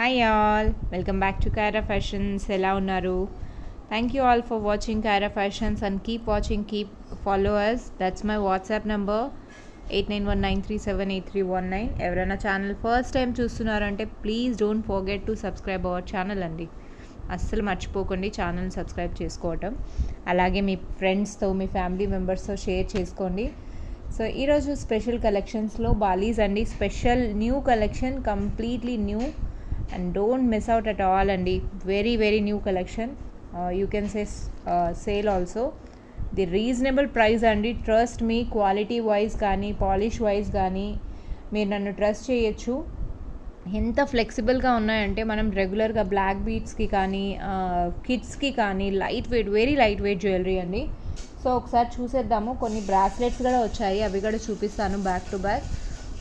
Hi all, welcome back to Kyra Fashions. ఎలా ఉన్నారు? Thank you all for watching Kyra Fashions and keep watching, keep follow us. That's my WhatsApp number 8919378319. ఎవరైనా channel first time చూస్తున్నారంటే please don't forget to subscribe our channel అండి. అస్సలు మర్చిపోకండి channel subscribe చేసుకోవటం. అలాగే మీ ఫ్రెండ్స్తో మీ ఫ్యామిలీ మెంబర్స్తో షేర్ చేసుకోండి. సో ఈరోజు స్పెషల్ కలెక్షన్స్లో బాలీస్ అండి. Special new collection, completely new and don't miss out at all andi. Very new collection. You can say sale also. The reasonable price andi, trust me, quality wise gaani polish wise gaani మీరు నన్ను trust చేయొచ్చు. ఎంత ఫ్లెక్సిబుల్గా ఉన్నాయంటే మనం రెగ్యులర్గా black బీట్స్కి కానీ కిడ్స్కి కానీ light weight, very light weight jewellery అండి. సో ఒకసారి చూసేద్దాము. కొన్ని బ్రాస్లెట్స్ కూడా వచ్చాయి, అవి కూడా చూపిస్తాను బ్యాక్ టు బ్యాక్.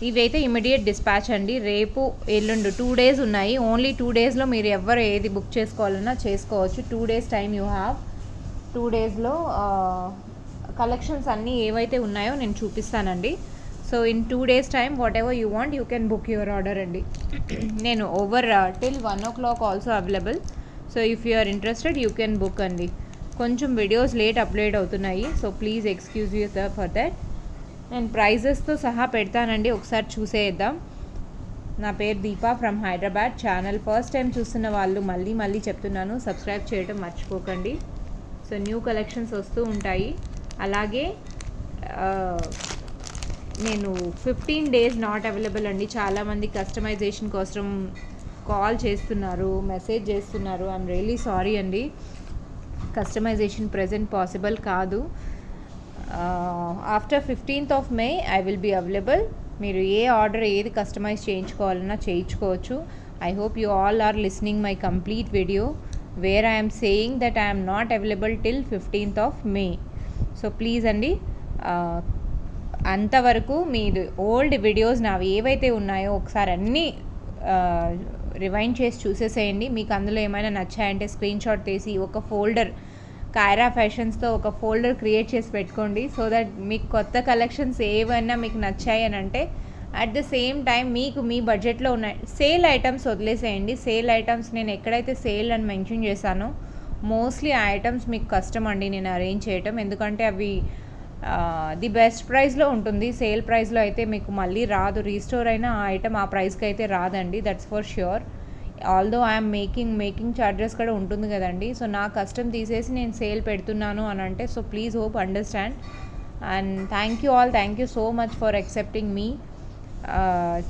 ఇవైతే ఇమీడియట్ డిస్పాచ్ అండి. రేపు ఎల్లుండు 2 days ఉన్నాయి. ఓన్లీ 2 daysలో మీరు ఎవరు ఏది బుక్ చేసుకోవాలన్నా చేసుకోవచ్చు. 2 days టైం యూ హ్యావ్. 2 daysలో కలెక్షన్స్ అన్నీ ఏవైతే ఉన్నాయో నేను చూపిస్తానండి. So in 2 days time whatever you want you can book your order అండి. నేను over till 1 o'clock also available. So if you are interested you can book అండి. కొంచెం వీడియోస్ లేట్ అప్లోడ్ అవుతున్నాయి, so please excuse you for that. నేను ప్రైజెస్తో సహా పెడతానండి, ఒకసారి చూసేద్దాం. నా పేరు Deepa from Hyderabad. Channel first time చూస్తున్న వాళ్ళు మళ్ళీ చెప్తున్నాను, సబ్స్క్రైబ్ చేయడం మర్చిపోకండి. సో న్యూ కలెక్షన్స్ వస్తూ ఉంటాయి. అలాగే నేను 15 days నాట్ అవైలబుల్ అండి. చాలామంది కస్టమైజేషన్ కోసం కాల్ చేస్తున్నారు, మెసేజ్ చేస్తున్నారు. ఐఎమ్ రియలీ సారీ అండి, కస్టమైజేషన్ ప్రెజెంట్ పాసిబుల్ కాదు. After 15th of May I will be available. మీరు ఏ ఆర్డర్ ఏది కస్టమైజ్ చేయించుకోవాలన్నా చేయించుకోవచ్చు. I hope you all are listening my complete video where I'm saying that I'm not available till 15th of May. So please అండి, అంతవరకు మీరు old videos నావి ఏవైతే ఉన్నాయో ఒకసారి అన్నీ రివైండ్ చేసి చూసేసేయండి. మీకు అందులో ఏమైనా నచ్చాయంటే స్క్రీన్ షాట్ తీసి ఒక ఫోల్డర్, కైరా ఫ్యాషన్స్తో ఒక ఫోల్డర్ క్రియేట్ చేసి పెట్టుకోండి. సో దట్ మీకు కొత్త కలెక్షన్స్ ఏవైనా మీకు నచ్చాయి అని అంటే అట్ ద సేమ్ టైం మీకు మీ బడ్జెట్లో ఉన్నాయి. సేల్ ఐటమ్స్ వదిలేసేయండి. సేల్ ఐటమ్స్ నేను ఎక్కడైతే సేల్ అని మెన్షన్ చేశానో మోస్ట్లీ ఆ ఐటమ్స్ మీకు కష్టం అండి నేను అరేంజ్ చేయటం, ఎందుకంటే అవి ది బెస్ట్ ప్రైస్లో ఉంటుంది. సేల్ ప్రైస్లో అయితే మీకు మళ్ళీ రాదు. రీస్టోర్ అయినా ఆ ఐటమ్ ఆ ప్రైస్కి అయితే రాదండి, that's for sure. Although I'm making charges కూడా ఉంటుంది కదండి. సో నా కస్టమ్ తీసేసి నేను సేల్ పెడుతున్నాను అని అంటే so please hope understand. And thank you so much for accepting me.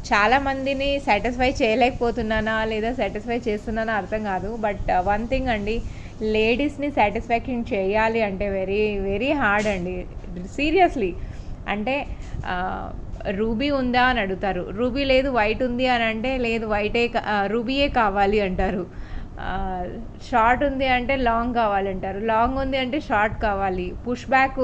చాలామందిని సాటిస్ఫై చేయలేకపోతున్నానా లేదా సాటిస్ఫై చేస్తున్నానా అర్థం కాదు. బట్ వన్ థింగ్ అండి, లేడీస్ని సాటిస్ఫాక్షన్ చేయాలి అంటే వెరీ హార్డ్ అండి, సీరియస్లీ. అంటే రూబీ ఉందా అని అడుగుతారు, రూబీ లేదు వైట్ ఉంది అని అంటే లేదు వైటే రూబీయే కావాలి అంటారు. షార్ట్ ఉంది అంటే లాంగ్ కావాలంటారు, లాంగ్ ఉంది అంటే షార్ట్ కావాలి. పుష్ బ్యాక్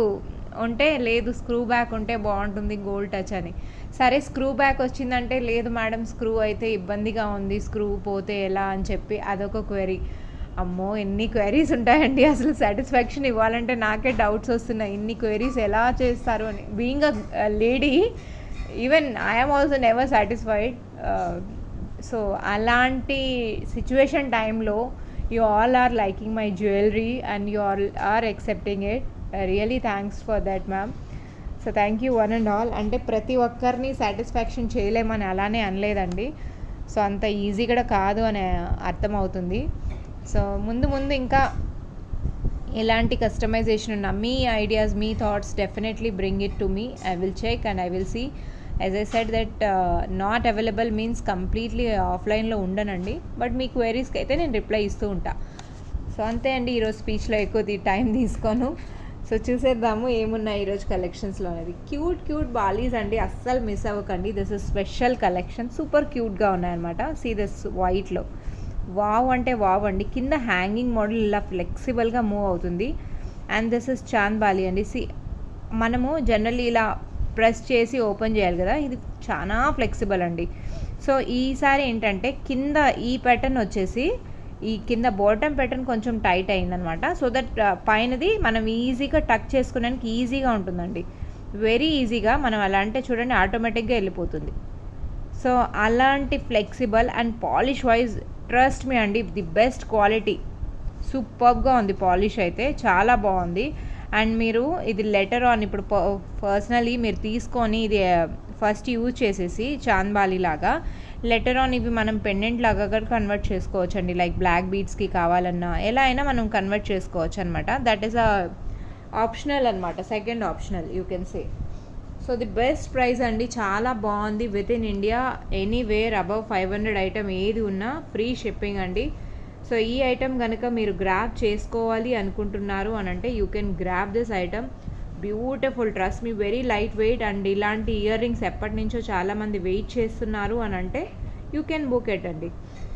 ఉంటే లేదు స్క్రూ బ్యాక్ ఉంటే బాగుంటుంది గోల్డ్ టచ్ అని. సరే స్క్రూ బ్యాక్ వచ్చిందంటే లేదు మేడం స్క్రూ అయితే ఇబ్బందిగా ఉంది, స్క్రూ పోతే ఎలా అని చెప్పి అదొక క్వెరీ. అమ్మో ఎన్ని క్వెరీస్ ఉంటాయండి, అసలు సాటిస్ఫాక్షన్ ఇవ్వాలంటే నాకే డౌట్స్ వస్తున్నాయి. ఇన్ని క్వెరీస్ ఎలా చేస్తారు అని. Being a lady even I'm also never satisfied. So అలాంటి సిచ్యువేషన్ టైంలో you all are liking my jewellery and you all are accepting it. Really thanks for that ma'am. So thank you one and all. అంటే ప్రతి ఒక్కరిని satisfaction చేయలేమని అలానే అనలేదండి. So అంత easy కూడా కాదు అని అర్థమవుతుంది. సో ముందు ఇంకా ఎలాంటి కస్టమైజేషన్ ఉన్నా మీ ఐడియాస్, మీ thoughts definitely bring it to me. I will check and I will see. As I said that not available means completely ఆఫ్లైన్లో ఉండనండి, బట్ మీ క్వైరీస్కి అయితే నేను రిప్లై ఇస్తూ ఉంటా. సో అంతే అండి, ఈరోజు స్పీచ్లో ఎక్కువ టైం తీసుకోను. సో చూసేద్దాము ఏమున్నాయి ఈరోజు కలెక్షన్స్లో అనేది. క్యూట్ బాలీస్ అండి, అస్సలు మిస్ అవ్వకండి. This is special collection, super క్యూట్గా ఉన్నాయన్నమాట. సీ దిస్ వైట్లో వావ్ అంటే వావ్ అండి. కింద హ్యాంగింగ్ మోడల్ ఇలా ఫ్లెక్సిబుల్గా మూవ్ అవుతుంది. And this is Chand Bali అండి. సి మనము జనరల్లీ ఇలా ప్రెస్ చేసి ఓపెన్ చేయాలి కదా, ఇది చాలా ఫ్లెక్సిబుల్ అండి. సో ఈసారి ఏంటంటే కింద ఈ ప్యాటర్న్ వచ్చేసి ఈ కింద బాటమ్ ప్యాటర్న్ కొంచెం టైట్ అయిందనమాట. సో దట్ పైనది మనం ఈజీగా టక్ చేసుకోవడానికి ఈజీగా ఉంటుందండి, వెరీ ఈజీగా. మనం అలా అంటే చూడండి ఆటోమేటిక్గా వెళ్ళిపోతుంది. సో అలాంటి flexible and polish wise trust me అండి, ది బెస్ట్ క్వాలిటీ, సూపర్గా ఉంది పాలిష్ అయితే, చాలా బాగుంది. అండ్ మీరు ఇది లెటర్ ఆన్ ఇప్పుడు పర్సనలీ మీరు తీసుకొని ఇది ఫస్ట్ యూజ్ చేసేసి చాంద్బాలి లాగా లెటర్ ఆన్ ఇవి మనం పెండెంట్ లాగా కూడా కన్వర్ట్ చేసుకోవచ్చు అండి. లైక్ బ్లాక్ బీడ్స్కి కావాలన్నా ఎలా అయినా మనం కన్వర్ట్ చేసుకోవచ్చు అనమాట. దట్ ఈస్ అ ఆప్షనల్ అనమాట, second optional you can say. So the best price అండి, చాలా బాగుంది. With in India anywhere above 500 item ఏది ఉన్నా ఫ్రీ షిప్పింగ్ అండి. సో ఈ ఐటమ్ కనుక మీరు గ్రాబ్ చేసుకోవాలి అనుకుంటున్నారు అని అంటే you can grab this item. Beautiful, trust me, very light weight. And ఇలాంటి ఇయర్ రింగ్స్ ఎప్పటి నుంచో చాలామంది వెయిట్ చేస్తున్నారు అని అంటే యూ కెన్ బుక్ ఇట్ అండి.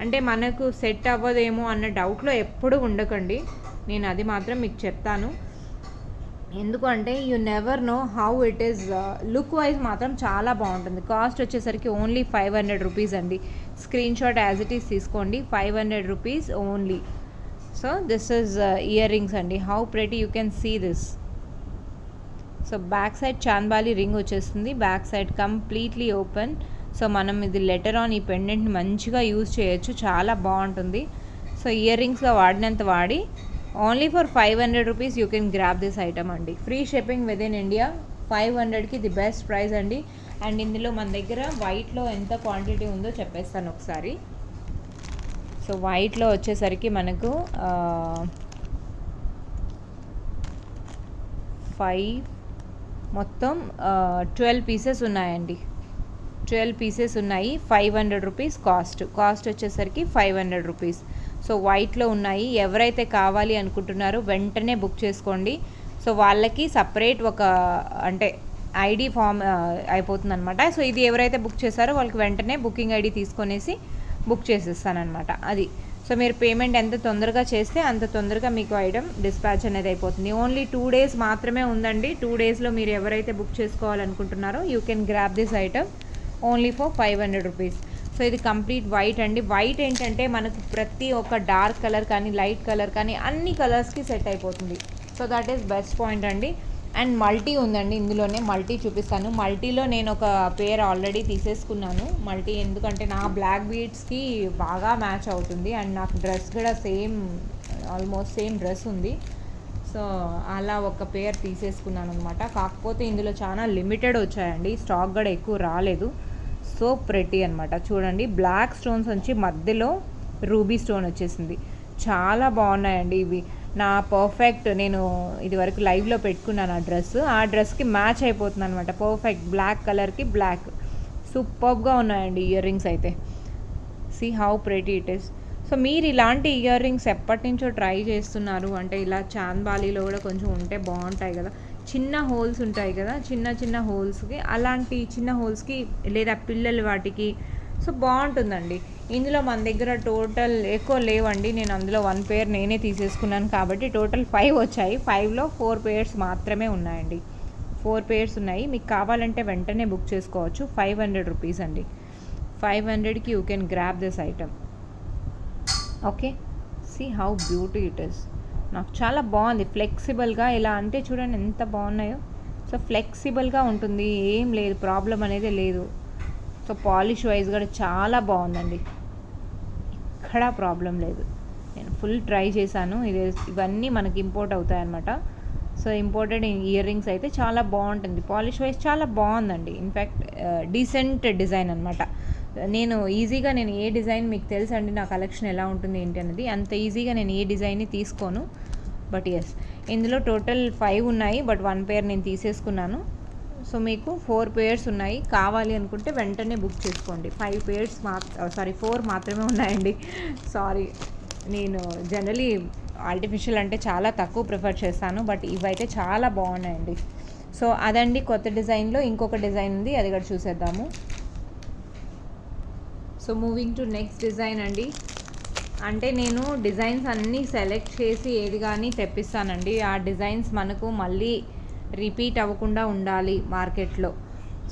అంటే మనకు సెట్ అవ్వదేమో అన్న డౌట్లో ఎప్పుడూ ఉండకండి, నేను అది మాత్రం మీకు చెప్తాను. ఎందుకంటే you never know how it is. Look wise మాత్రం చాలా బాగుంటుంది. కాస్ట్ వచ్చేసరికి ఓన్లీ 500 రూపీస్ అండి. Screenshot as it is తీసుకోండి, 500 rupees only. So this is earrings అండి, how pretty you can see this. So back side chandbali ring వచ్చేస్తుంది, back side completely open. So మనం ఇది లెటర్ ఆన్ ఈ పెండెంట్ని మంచిగా use చేయొచ్చు, చాలా బాగుంటుంది. సో ఇయర్ రింగ్స్గా వాడినంత వాడి only for 500 rupees you can grab this item అండి. Free shipping within India, 500కి ది బెస్ట్ ప్రైస్ అండి. అండ్ ఇందులో మన దగ్గర వైట్లో ఎంత క్వాంటిటీ ఉందో చెప్పేస్తాను ఒకసారి. సో వైట్లో వచ్చేసరికి మనకు 12 పీసెస్ ఉన్నాయండి. 12 పీసెస్ ఉన్నాయి, 500 రూపీస్ కాస్ట్ వచ్చేసరికి 500 రూపీస్. సో వైట్లో ఉన్నాయి. ఎవరైతే కావాలి అనుకుంటున్నారో వెంటనే బుక్ చేసుకోండి. సో వాళ్ళకి సపరేట్ ఒక అంటే ఐడి ఫామ్ అయిపోతుంది అనమాట. సో ఇది ఎవరైతే బుక్ చేశారో వాళ్ళకి వెంటనే బుకింగ్ ఐడి తీసుకొనేసి బుక్ చేసేస్తానమాట అది. సో మీరు పేమెంట్ ఎంత తొందరగా చేస్తే అంత తొందరగా మీకు ఐటమ్ డిస్పాచ్ అనేది అయిపోతుంది. ఓన్లీ 2 days మాత్రమే ఉందండి. 2 daysలో మీరు ఎవరైతే బుక్ చేసుకోవాలనుకుంటున్నారో you can grab this item only for 500 rupees. So ఇది కంప్లీట్ వైట్ అండి. వైట్ ఏంటంటే మనకు ప్రతి ఒక్క డార్క్ కలర్ కానీ లైట్ కలర్ కానీ అన్ని కలర్స్కి సెట్ అయిపోతుంది. So that is best point అండి. అండ్ మల్టీ ఉందండి, ఇందులోనే మల్టీ చూపిస్తాను. మల్టీలో నేను ఒక పేర్ ఆల్రెడీ తీసేసుకున్నాను మల్టీ, ఎందుకంటే నా బ్లాక్ బీడ్స్కి బాగా మ్యాచ్ అవుతుంది. అండ్ నాకు డ్రెస్ కూడా ఆల్మోస్ట్ సేమ్ డ్రెస్ ఉంది. సో అలా ఒక పేర్ తీసేసుకున్నాను అనమాట. కాకపోతే ఇందులో చాలా లిమిటెడ్ వచ్చాయండి, స్టాక్ కూడా ఎక్కువ రాలేదు. సో ప్రెటీ అనమాట, చూడండి బ్లాక్ స్టోన్స్ వచ్చి మధ్యలో రూబీ స్టోన్ వచ్చేసింది. చాలా బాగున్నాయండి ఇవి. నా పర్ఫెక్ట్, నేను ఇది వరకు లైవ్లో పెట్టుకున్నాను ఆ డ్రెస్కి మ్యాచ్ అయిపోతుంది అనమాట. పర్ఫెక్ట్ బ్లాక్ కలర్కి బ్లాక్, సూపర్గా ఉన్నాయండి ఇయర్ రింగ్స్ అయితే. See how pretty it is. So మీరు ఇలాంటి ఇయర్ రింగ్స్ ఎప్పటి నుంచో ట్రై చేస్తున్నారు అంటే ఇలా చాంద్బాలీలో కూడా కొంచెం ఉంటే బాగుంటాయి కదా, చిన్న హోల్స్ ఉంటాయి కదా, చిన్న హోల్స్కి, అలాంటి చిన్న హోల్స్కి లేదా పిల్లలు వాటికి సో బాగుంటుందండి. ఇందులో మన దగ్గర టోటల్ ఎక్కువ లేవండి, నేను అందులో 1 పేర్ నేనే తీసేసుకున్నాను కాబట్టి టోటల్ 5 వచ్చాయి. 5లో 4 పేర్స్ మాత్రమే ఉన్నాయండి. 4 పేర్స్ ఉన్నాయి. మీకు కావాలంటే వెంటనే బుక్ చేసుకోవచ్చు. 500 రూపీస్ అండి. 500కి you can grab this item. Okay, see how beauty it is. నాకు చాలా బాగుంది. ఫ్లెక్సిబుల్గా ఇలా అంటే చూడండి ఎంత బాగున్నాయో. సో ఫ్లెక్సిబుల్గా ఉంటుంది, ఏం లేదు, ప్రాబ్లం అనేది లేదు. సో పాలిష్ వైజ్ కూడా చాలా బాగుందండి, ఇక్కడ ప్రాబ్లం లేదు. నేను ఫుల్ ట్రై చేశాను. ఇవన్నీ మనకి ఇంపోర్ట్ అవుతాయి అన్నమాట. సో ఇంపోర్టెడ్ ఇయర్ రింగ్స్ అయితే చాలా బాగుంటుంది, పాలిష్ వైజ్ చాలా బాగుందండి. ఇన్ఫ్యాక్ట్ డీసెంట్ డిజైన్ అనమాట. నేను ఏ డిజైన్ మీకు తెలుసండి నా కలెక్షన్ ఎలా ఉంటుంది ఏంటి అనేది, అంత ఈజీగా నేను ఏ డిజైన్ని తీసుకోను. బట్ ఎస్, ఇందులో టోటల్ 5 ఉన్నాయి, బట్ 1 పేర్ నేను తీసేసుకున్నాను. సో మీకు 4 పేర్స్ ఉన్నాయి, కావాలి అనుకుంటే వెంటనే బుక్ చేసుకోండి. 5 పేర్స్ 4 మాత్రమే ఉన్నాయండి. సారీ, నేను జనరలీ ఆర్టిఫిషియల్ అంటే చాలా తక్కువ ప్రిఫర్ చేస్తాను, బట్ ఇవైతే చాలా బాగున్నాయండి. సో అదండి కొత్త డిజైన్లో ఇంకొక డిజైన్ ఉంది, అది కూడా చూసేద్దాము. So moving to next design అండి. అంటే నేను డిజైన్స్ అన్నీ సెలెక్ట్ చేసి ఏది కానీ తెప్పిస్తానండి. ఆ డిజైన్స్ మనకు మళ్ళీ రిపీట్ అవ్వకుండా ఉండాలి మార్కెట్లో.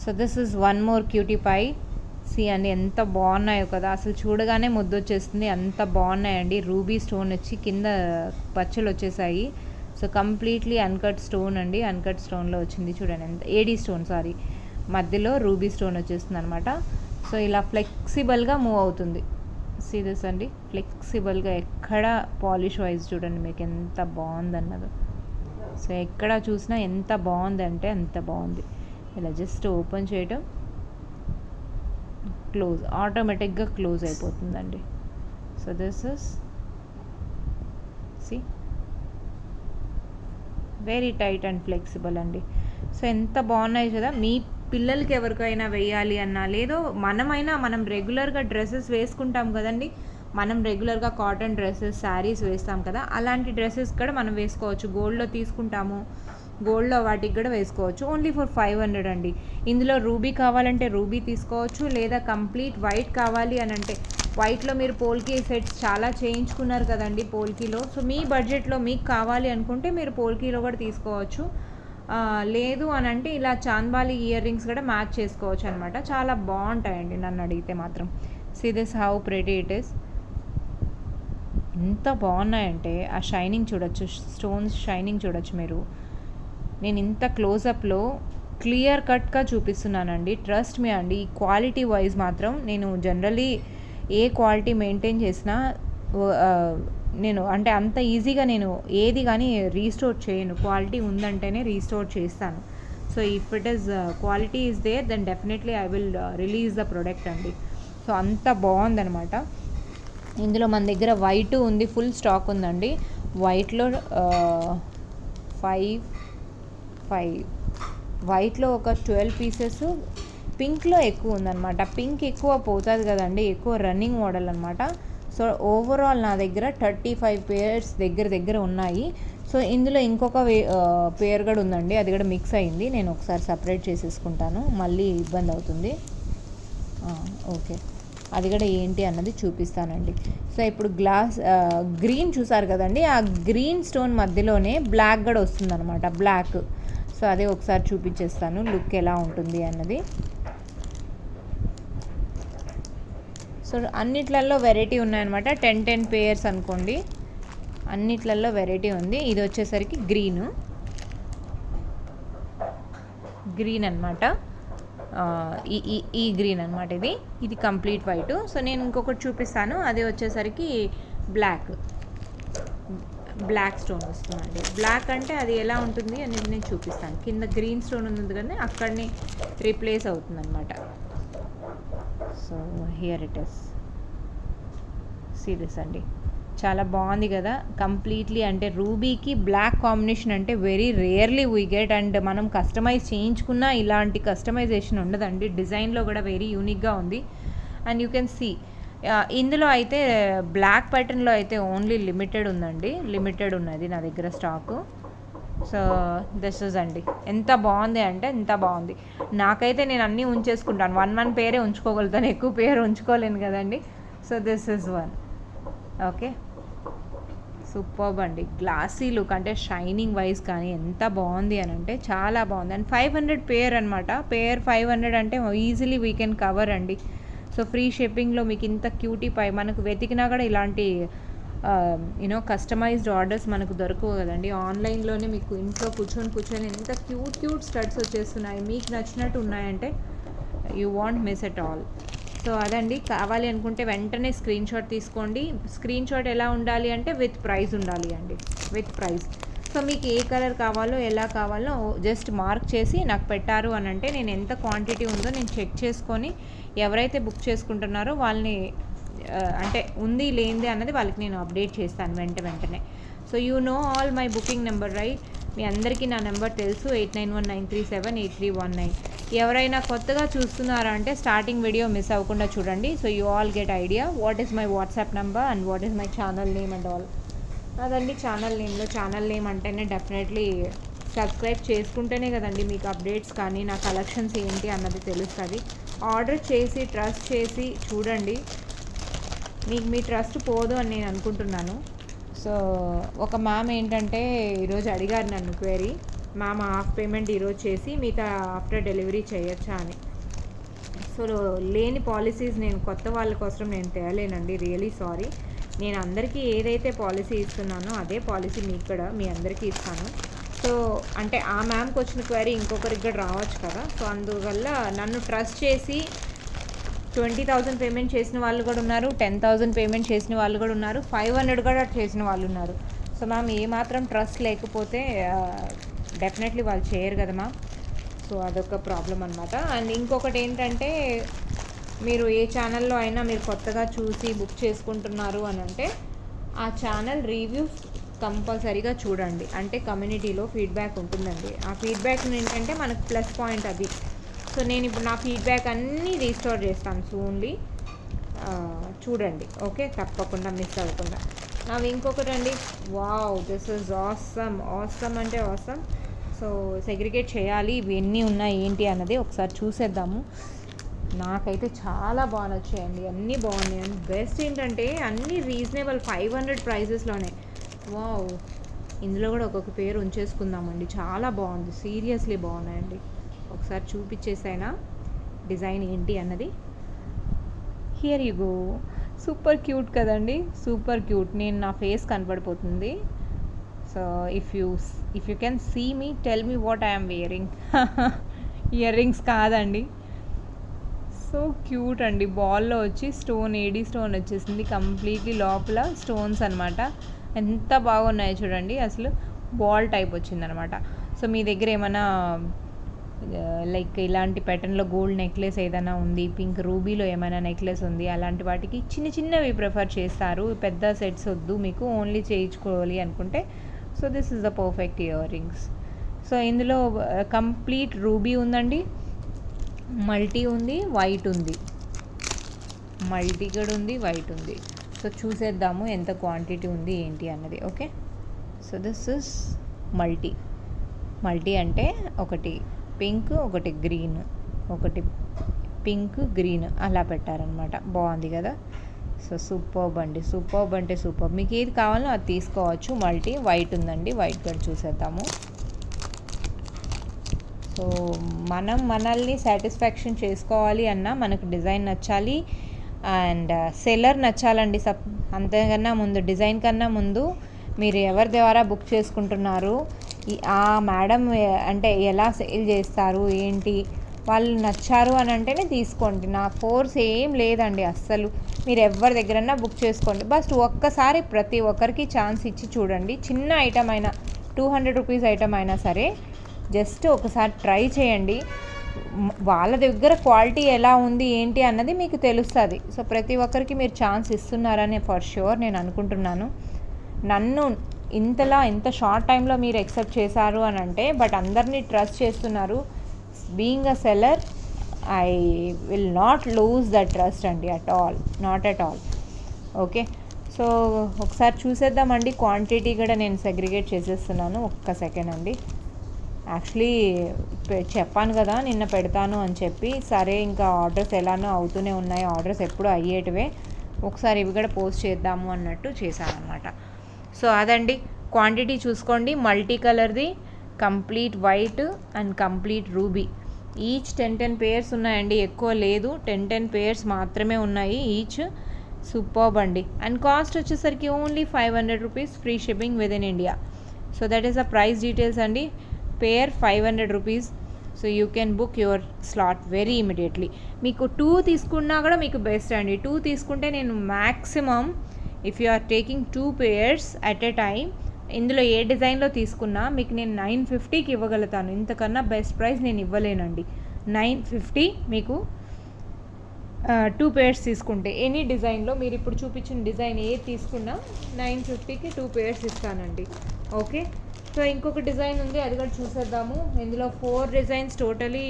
So this is 1 more cutie pie. See అండి ఎంత బాగున్నాయో కదా, అసలు చూడగానే ముద్దొచ్చేస్తుంది, అంత బాగున్నాయండి. రూబీ స్టోన్ వచ్చి కింద పచ్చలు వచ్చేసాయి. సో కంప్లీట్లీ అన్కట్ స్టోన్ అండి, అన్కట్ స్టోన్లో వచ్చింది చూడండి. ఎంత ఏడీ స్టోన్, సారీ, మధ్యలో రూబీ స్టోన్ వచ్చేస్తుంది అనమాట. సో ఇలా ఫ్లెక్సిబుల్గా మూవ్ అవుతుంది. సీ దిస్ అండి, ఫ్లెక్సిబుల్గా ఎక్కడ పాలిష్ వైజ్ చూడండి మీకు ఎంత బాగుందన్నది. సో ఎక్కడ చూసినా ఎంత బాగుందంటే అంత బాగుంది. ఇలా జస్ట్ ఓపెన్ చేయటం, క్లోజ్, ఆటోమేటిక్గా క్లోజ్ అయిపోతుందండి. So this is see very tight and flexible అండి. సో ఎంత బాగున్నాయి కదా. మీ పిల్లలకి ఎవరికైనా వేయాలి అన్నా, లేదో మనం రెగ్యులర్గా డ్రెస్సెస్ వేసుకుంటాం కదండి, మనం రెగ్యులర్గా కాటన్ డ్రెస్సెస్, శారీస్ వేస్తాం కదా, అలాంటి డ్రెస్సెస్ కూడా మనం వేసుకోవచ్చు. గోల్డ్లో తీసుకుంటాము, గోల్డ్లో వాటికి కూడా వేసుకోవచ్చు. ఓన్లీ ఫర్ 500 అండి. ఇందులో రూబీ కావాలంటే రూబీ తీసుకోవచ్చు, లేదా కంప్లీట్ వైట్ కావాలి అని అంటే వైట్లో మీరు పోల్కీ సెట్స్ చాలా చేయించుకున్నారు కదండి పోల్కీలో. సో మీ బడ్జెట్లో మీకు కావాలి అనుకుంటే మీరు పోల్కీలో కూడా తీసుకోవచ్చు. లేదు అని అంటే ఇలా చాంద్బాలి ఇయర్ రింగ్స్ కూడా మ్యాచ్ చేసుకోవచ్చు అనమాట. చాలా బాగుంటాయండి నన్ను అడిగితే మాత్రం. See this how pretty it is. ఎంత బాగున్నాయంటే ఆ షైనింగ్ చూడొచ్చు, స్టోన్స్ షైనింగ్ చూడొచ్చు మీరు. నేను ఇంత క్లోజప్లో క్లియర్ కట్గా చూపిస్తున్నానండి. ట్రస్ట్ మీ అండి, ఈ క్వాలిటీ వైజ్ మాత్రం నేను జనరలీ ఏ క్వాలిటీ మెయింటైన్ చేసినా నేను అంటే అంత ఈజీగా నేను ఏది కానీ రీస్టోర్ చేయను. క్వాలిటీ ఉందంటేనే రీస్టోర్ చేస్తాను. So if it is quality is there then definitely I will release the product అండి. సో అంత బాగుందనమాట. ఇందులో మన దగ్గర వైట్ ఉంది, ఫుల్ స్టాక్ ఉందండి. వైట్లో 5 వైట్లో ఒక 12 పీసెస్, పింక్లో ఎక్కువ ఉందన్నమాట. పింక్ ఎక్కువ పోతుంది కదండి, ఎక్కువ రన్నింగ్ మోడల్ అనమాట. సో ఓవరాల్ నా దగ్గర 35 పేర్స్ దగ్గర ఉన్నాయి. సో ఇందులో ఇంకొక పేర్ కూడా ఉందండి, అది కూడా మిక్స్ అయింది. నేను ఒకసారి సపరేట్ చేసేసుకుంటాను, మళ్ళీ ఇబ్బంది అవుతుంది. ఓకే, అది కూడా ఏంటి అన్నది చూపిస్తానండి. సో ఇప్పుడు గ్రీన్ చూసారు కదండి, ఆ గ్రీన్ స్టోన్ మధ్యలోనే బ్లాక్ కూడా వస్తుందన్నమాట, బ్లాక్. సో అదే ఒకసారి చూపించేస్తాను లుక్ ఎలా ఉంటుంది అన్నది. సో అన్నిట్లలో వెరైటీ ఉన్నాయన్నమాట. 10 పేర్స్ అనుకోండి, అన్నిట్లలో వెరైటీ ఉంది. ఇది వచ్చేసరికి గ్రీన్ అనమాట. ఈ గ్రీన్ అనమాట. ఇది కంప్లీట్ వైట్. సో నేను ఇంకొకటి చూపిస్తాను, అది వచ్చేసరికి బ్లాక్ స్టోన్ వస్తుందండి. బ్లాక్ అంటే అది ఎలా ఉంటుంది అనేది నేను చూపిస్తాను. కింద గ్రీన్ స్టోన్ ఉంది కానీ అక్కడనే రీప్లేస్ అవుతుంది అనమాట. So here it is, see this అండి. చాలా బాగుంది కదా కంప్లీట్లీ. అంటే రూబీకి బ్లాక్ కాంబినేషన్ అంటే very rarely we get. And మనం కస్టమైజ్ చేయించుకున్నా ఇలాంటి కస్టమైజేషన్ ఉండదండి. డిజైన్లో కూడా వెరీ యూనిక్గా ఉంది. అండ్ యూ కెన్ సీ ఇందులో అయితే బ్లాక్ ప్యాటర్న్లో అయితే ఓన్లీ లిమిటెడ్ ఉన్నది నా దగ్గర స్టాకు. సో దిస్ ఇస్ అండి. ఎంత బాగుంది అంటే ఎంత బాగుంది. నాకైతే నేను అన్నీ ఉంచేసుకుంటాను. 1 పేరే ఉంచుకోగలుగుతాను, ఎక్కువ పేరు ఉంచుకోలేను కదండి. So this is one. Okay, superb అండి. గ్లాసీ లుక్ అంటే షైనింగ్ వైజ్ కానీ ఎంత బాగుంది అని అంటే చాలా బాగుంది. అండ్ 500 పేర్ అనమాట. పేర్ 500 అంటే ఈజీలీ వీ కెన్ కవర్ అండి. సో ఫ్రీ షిప్పింగ్లో మీకు ఇంత క్యూటీ మనకు వెతికినా కూడా ఇలాంటి కస్టమైజ్డ్ ఆర్డర్స్ మనకు దొరకవు కదండి. ఆన్లైన్లోనే మీకు ఇంట్లో కూర్చొని ఎంత క్యూట్ స్టడ్స్ వచ్చేస్తున్నాయి. మీకు నచ్చినట్టు ఉన్నాయంటే you want miss at all. So అదండి, కావాలి అనుకుంటే వెంటనే స్క్రీన్ షాట్ తీసుకోండి. స్క్రీన్ షాట్ ఎలా ఉండాలి అంటే విత్ ప్రైస్ ఉండాలి అండి, విత్ ప్రైస్. సో మీకు ఏ కలర్ కావాలో ఎలా కావాలో జస్ట్ మార్క్ చేసి నాకు పెట్టారు అని అంటే నేను ఎంత క్వాంటిటీ ఉందో నేను చెక్ చేసుకొని ఎవరైతే బుక్ చేసుకుంటున్నారో వాళ్ళని అంటే ఉంది లేనిది అన్నది వాళ్ళకి నేను అప్డేట్ చేస్తాను వెంటనే. So you know all my booking number right. మీ అందరికీ నా నెంబర్ తెలుసు, 8919378319. ఎవరైనా కొత్తగా చూస్తున్నారా అంటే స్టార్టింగ్ వీడియో మిస్ అవ్వకుండా చూడండి. So you all get idea what is my WhatsApp number and what is my channel name and all. అదండి ఛానల్ నేమ్ అంటేనే డెఫినెట్లీ సబ్స్క్రైబ్ చేసుకుంటేనే కదండి మీకు అప్డేట్స్ కానీ నా కలెక్షన్స్ ఏంటి అన్నది తెలుస్తుంది. ఆర్డర్ చేసి ట్రస్ట్ చేసి చూడండి, మీకు మీ ట్రస్ట్ పోదు అని నేను అనుకుంటున్నాను. సో ఒక మ్యామ్ ఏంటంటే ఈరోజు అడిగారు నన్ను క్వెరీ, మ్యామ్ హాఫ్ పేమెంట్ ఈరోజు చేసి మిగతా ఆఫ్టర్ డెలివరీ చేయొచ్చా అని. సో లేని పాలసీస్ నేను కొత్త వాళ్ళ కోసం నేను తేలేనండి, రియలీ సారీ. నేను అందరికీ ఏదైతే పాలసీ ఇస్తున్నానో అదే పాలసీ మీకు కూడా మీ అందరికీ ఇస్తాను. సో అంటే ఆ మ్యామ్కి వచ్చిన క్వైరీ ఇంకొకరికి కూడా రావచ్చు కదా. సో అందువల్ల నన్ను ట్రస్ట్ చేసి 20,000 పేమెంట్ చేసిన వాళ్ళు కూడా ఉన్నారు, 10,000 పేమెంట్ చేసిన వాళ్ళు కూడా ఉన్నారు, 500 కూడా చేసిన వాళ్ళు ఉన్నారు. సో మ్యామ్ ఏమాత్రం ట్రస్ట్ లేకపోతే డెఫినెట్లీ వాళ్ళు చేయరు కదా మ్యామ్. సో అదొక ప్రాబ్లం అనమాట. అండ్ ఇంకొకటి ఏంటంటే, మీరు ఏ ఛానల్లో అయినా మీరు కొత్తగా చూసి బుక్ చేసుకుంటున్నారు అని అంటే ఆ ఛానల్ రివ్యూస్ కంపల్సరీగా చూడండి. అంటే కమ్యూనిటీలో ఫీడ్బ్యాక్ ఉంటుందండి. ఆ ఫీడ్బ్యాక్ ఏంటంటే మనకు ప్లస్ పాయింట్ అది. సో నేను ఇప్పుడు నా ఫీడ్బ్యాక్ అన్నీ రీస్టోర్ చేస్తాను సూన్లీ. చూడండి, ఓకే, తప్పకుండా మిస్ అవ్వకుండా. నావి ఇంకొకటి అండి, wow, this is awesome. Awesome అంటే ఆసమ్. సో సెగ్రిగేట్ చేయాలి ఇవి ఎన్ని ఉన్నాయి ఏంటి అన్నది ఒకసారి చూసేద్దాము. నాకైతే చాలా బాగా నచ్చాయండి, అన్నీ బాగున్నాయి. అండ్ బెస్ట్ ఏంటంటే అన్నీ రీజనబుల్ 500 ప్రైజెస్లోనే. వావ్, ఇందులో కూడా ఒక్కొక్క పేరు ఉంచేసుకుందామండి. చాలా బాగుంది, సీరియస్లీ బాగున్నాయండి. ఒకసారి చూపించేసైనా డిజైన్ ఏంటి అన్నది. Here you go. Super cute కదండి, సూపర్ క్యూట్. నేను నా ఫేస్ కనపడిపోతుంది. So if you can see me, tell me what I'm wearing. Earrings కాదండి. సో క్యూట్ అండి. బాల్లో వచ్చి స్టోన్, ఏడీ స్టోన్ వచ్చేసింది కంప్లీట్లీ, లోపల స్టోన్స్ అనమాట. ఎంత బాగున్నాయో చూడండి, అసలు బాల్ టైప్ వచ్చిందనమాట. సో మీ దగ్గర ఏమైనా లైక్ ఇలాంటి ప్యాటర్న్లో గోల్డ్ నెక్లెస్ ఏదైనా ఉంది, పింక్ రూబీలో ఏమైనా నెక్లెస్ ఉంది, అలాంటి వాటికి చిన్న చిన్నవి ప్రిఫర్ చేస్తారు. పెద్ద సెట్స్ వద్దు మీకు, ఓన్లీ చేయించుకోవాలి అనుకుంటే so this is the perfect ear rings. So ఇందులో కంప్లీట్ రూబీ ఉందండి, మల్టీ ఉంది, వైట్ ఉంది, మల్టీ కూడా ఉంది, వైట్ ఉంది. సో చూసేద్దాము ఎంత క్వాంటిటీ ఉంది ఏంటి అన్నది. Okay, so this is multi. Multi అంటే ఒకటి పింక్, ఒకటి గ్రీన్, ఒకటి పింక్ గ్రీన్ అలా పెట్టారనమాట. బాగుంది కదా. సో సూపర్బ్ అండి, సూపర్బ్ అంటే సూపర్. మీకు ఏది కావాలో అది తీసుకోవచ్చు. మల్టీ వైట్ ఉందండి, వైట్ కూడా చూసేద్దాము. సో మనల్ని సాటిస్ఫాక్షన్ చేసుకోవాలి అన్నా మనకు డిజైన్ నచ్చాలి అండ్ సెల్లర్ నచ్చాలండి. అంతకన్నా ముందు, డిజైన్ కన్నా ముందు మీరు ఎవరి ద్వారా బుక్ చేసుకుంటున్నారు, ఆ మేడం అంటే ఎలా సేల్ చేస్తారు ఏంటి, వాళ్ళు నచ్చారు అని అంటేనే తీసుకోండి. నా ఫోర్స్ ఏం లేదండి అస్సలు. మీరు ఎవరి దగ్గరన్నా బుక్ చేసుకోండి. బస్ ఒక్కసారి ప్రతి ఒక్కరికి ఛాన్స్ ఇచ్చి చూడండి. చిన్న ఐటమ్ అయినా, 200 రూపీస్ ఐటమ్ అయినా సరే, జస్ట్ ఒకసారి ట్రై చేయండి. వాళ్ళ దగ్గర క్వాలిటీ ఎలా ఉంది ఏంటి అన్నది మీకు తెలుస్తుంది. సో ప్రతి ఒక్కరికి మీరు ఛాన్స్ ఇస్తున్నారని ఫర్ ష్యూర్ నేను అనుకుంటున్నాను. నన్ను ఇంత షార్ట్ టైంలో మీరు యాక్సెప్ట్ చేశారు అని అంటే, బట్ అందరినీ ట్రస్ట్ చేస్తున్నారు. Being a seller, I will not lose the trust అండి, at all, not at all. Okay, so ఒకసారి చూసేద్దామండి. క్వాంటిటీ కూడా నేను సెగ్రిగేట్ చేసేస్తున్నాను. ఒక్క సెకండ్ అండి. యాక్చువల్లీ చెప్పాను కదా నిన్న పెడతాను అని చెప్పి, సరే ఇంకా ఆర్డర్స్ ఎలానో అవుతూనే ఉన్నాయి, ఆర్డర్స్ ఎప్పుడు అయ్యేటివే, ఒకసారి ఇవి కూడా పోస్ట్ చేద్దాము అన్నట్టు చేశాను అనమాట. సో అదండి, క్వాంటిటీ చూసుకోండి. మల్టీ కలర్ది, complete white and complete ruby. Each 10 pairs ఉన్నాయండి, ఎక్కువ లేదు, 10 పేర్స్ మాత్రమే ఉన్నాయి ఈచ్. సూపర్బ్ అండి. అండ్ కాస్ట్ వచ్చేసరికి only 500 rupees, free shipping within India. So that is the price details అండి. పేర్ 500 rupees. So you can book your slot very immediately. మీకు 2 తీసుకున్నా కూడా మీకు బెస్ట్ అండి. 2 తీసుకుంటే నేను maximum, if you are taking 2 pairs at a time, ఇందులో ఏ డిజైన్లో తీసుకున్నా మీకు నేను 950కి ఇవ్వగలుగుతాను. ఇంతకన్నా బెస్ట్ ప్రైస్ నేను ఇవ్వలేనండి. 950 మీకు 2 పేర్స్ తీసుకుంటే, ఎనీ డిజైన్లో మీరు ఇప్పుడు చూపించిన డిజైన్ ఏది తీసుకున్నా 950కి 2 పేర్స్ ఇస్తానండి. ఓకే, సో ఇంకొక డిజైన్ ఉంది, అది కూడా చూసేద్దాము. ఇందులో 4 డిజైన్స్ టోటలీ